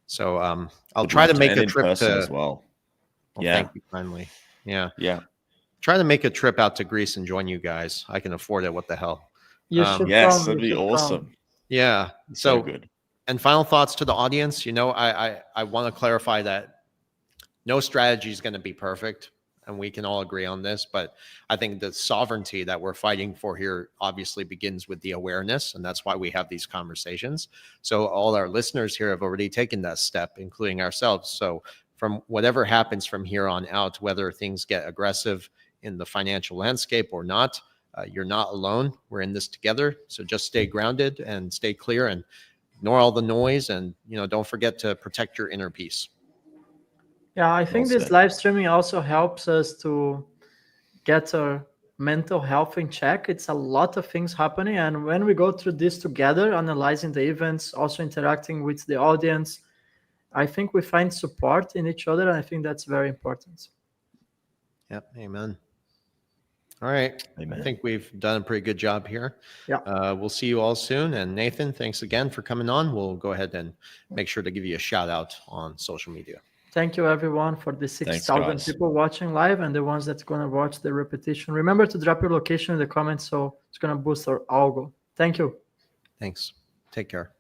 So I'll try to make a trip to as well. Yeah. Thank you kindly. Yeah. Yeah. Try to make a trip out to Greece and join you guys. I can afford it. What the hell? Yes, that'd be awesome. Yeah. So good. And final thoughts to the audience. You know, I want to clarify that no strategy is going to be perfect, and we can all agree on this, but I think the sovereignty that we're fighting for here obviously begins with the awareness, and that's why we have these conversations. So all our listeners here have already taken that step, including ourselves. So from whatever happens from here on out, whether things get aggressive in the financial landscape or not, you're not alone. We're in this together. So just stay grounded and stay clear and ignore all the noise, and, you know, don't forget to protect your inner peace. Yeah, I think this live streaming also helps us to get our mental health in check. It's a lot of things happening, and when we go through this together, analyzing the events, also interacting with the audience, I think we find support in each other, and I think that's very important. Yep. Amen. All right. Amen. I think we've done a pretty good job here. Yeah. We'll see you all soon. And Nathan, thanks again for coming on. We'll go ahead and make sure to give you a shout out on social media. Thank you, everyone, for the 6,000 people watching live and the ones that's going to watch the repetition. Remember to drop your location in the comments, so it's going to boost our algo. Thank you. Thanks. Take care.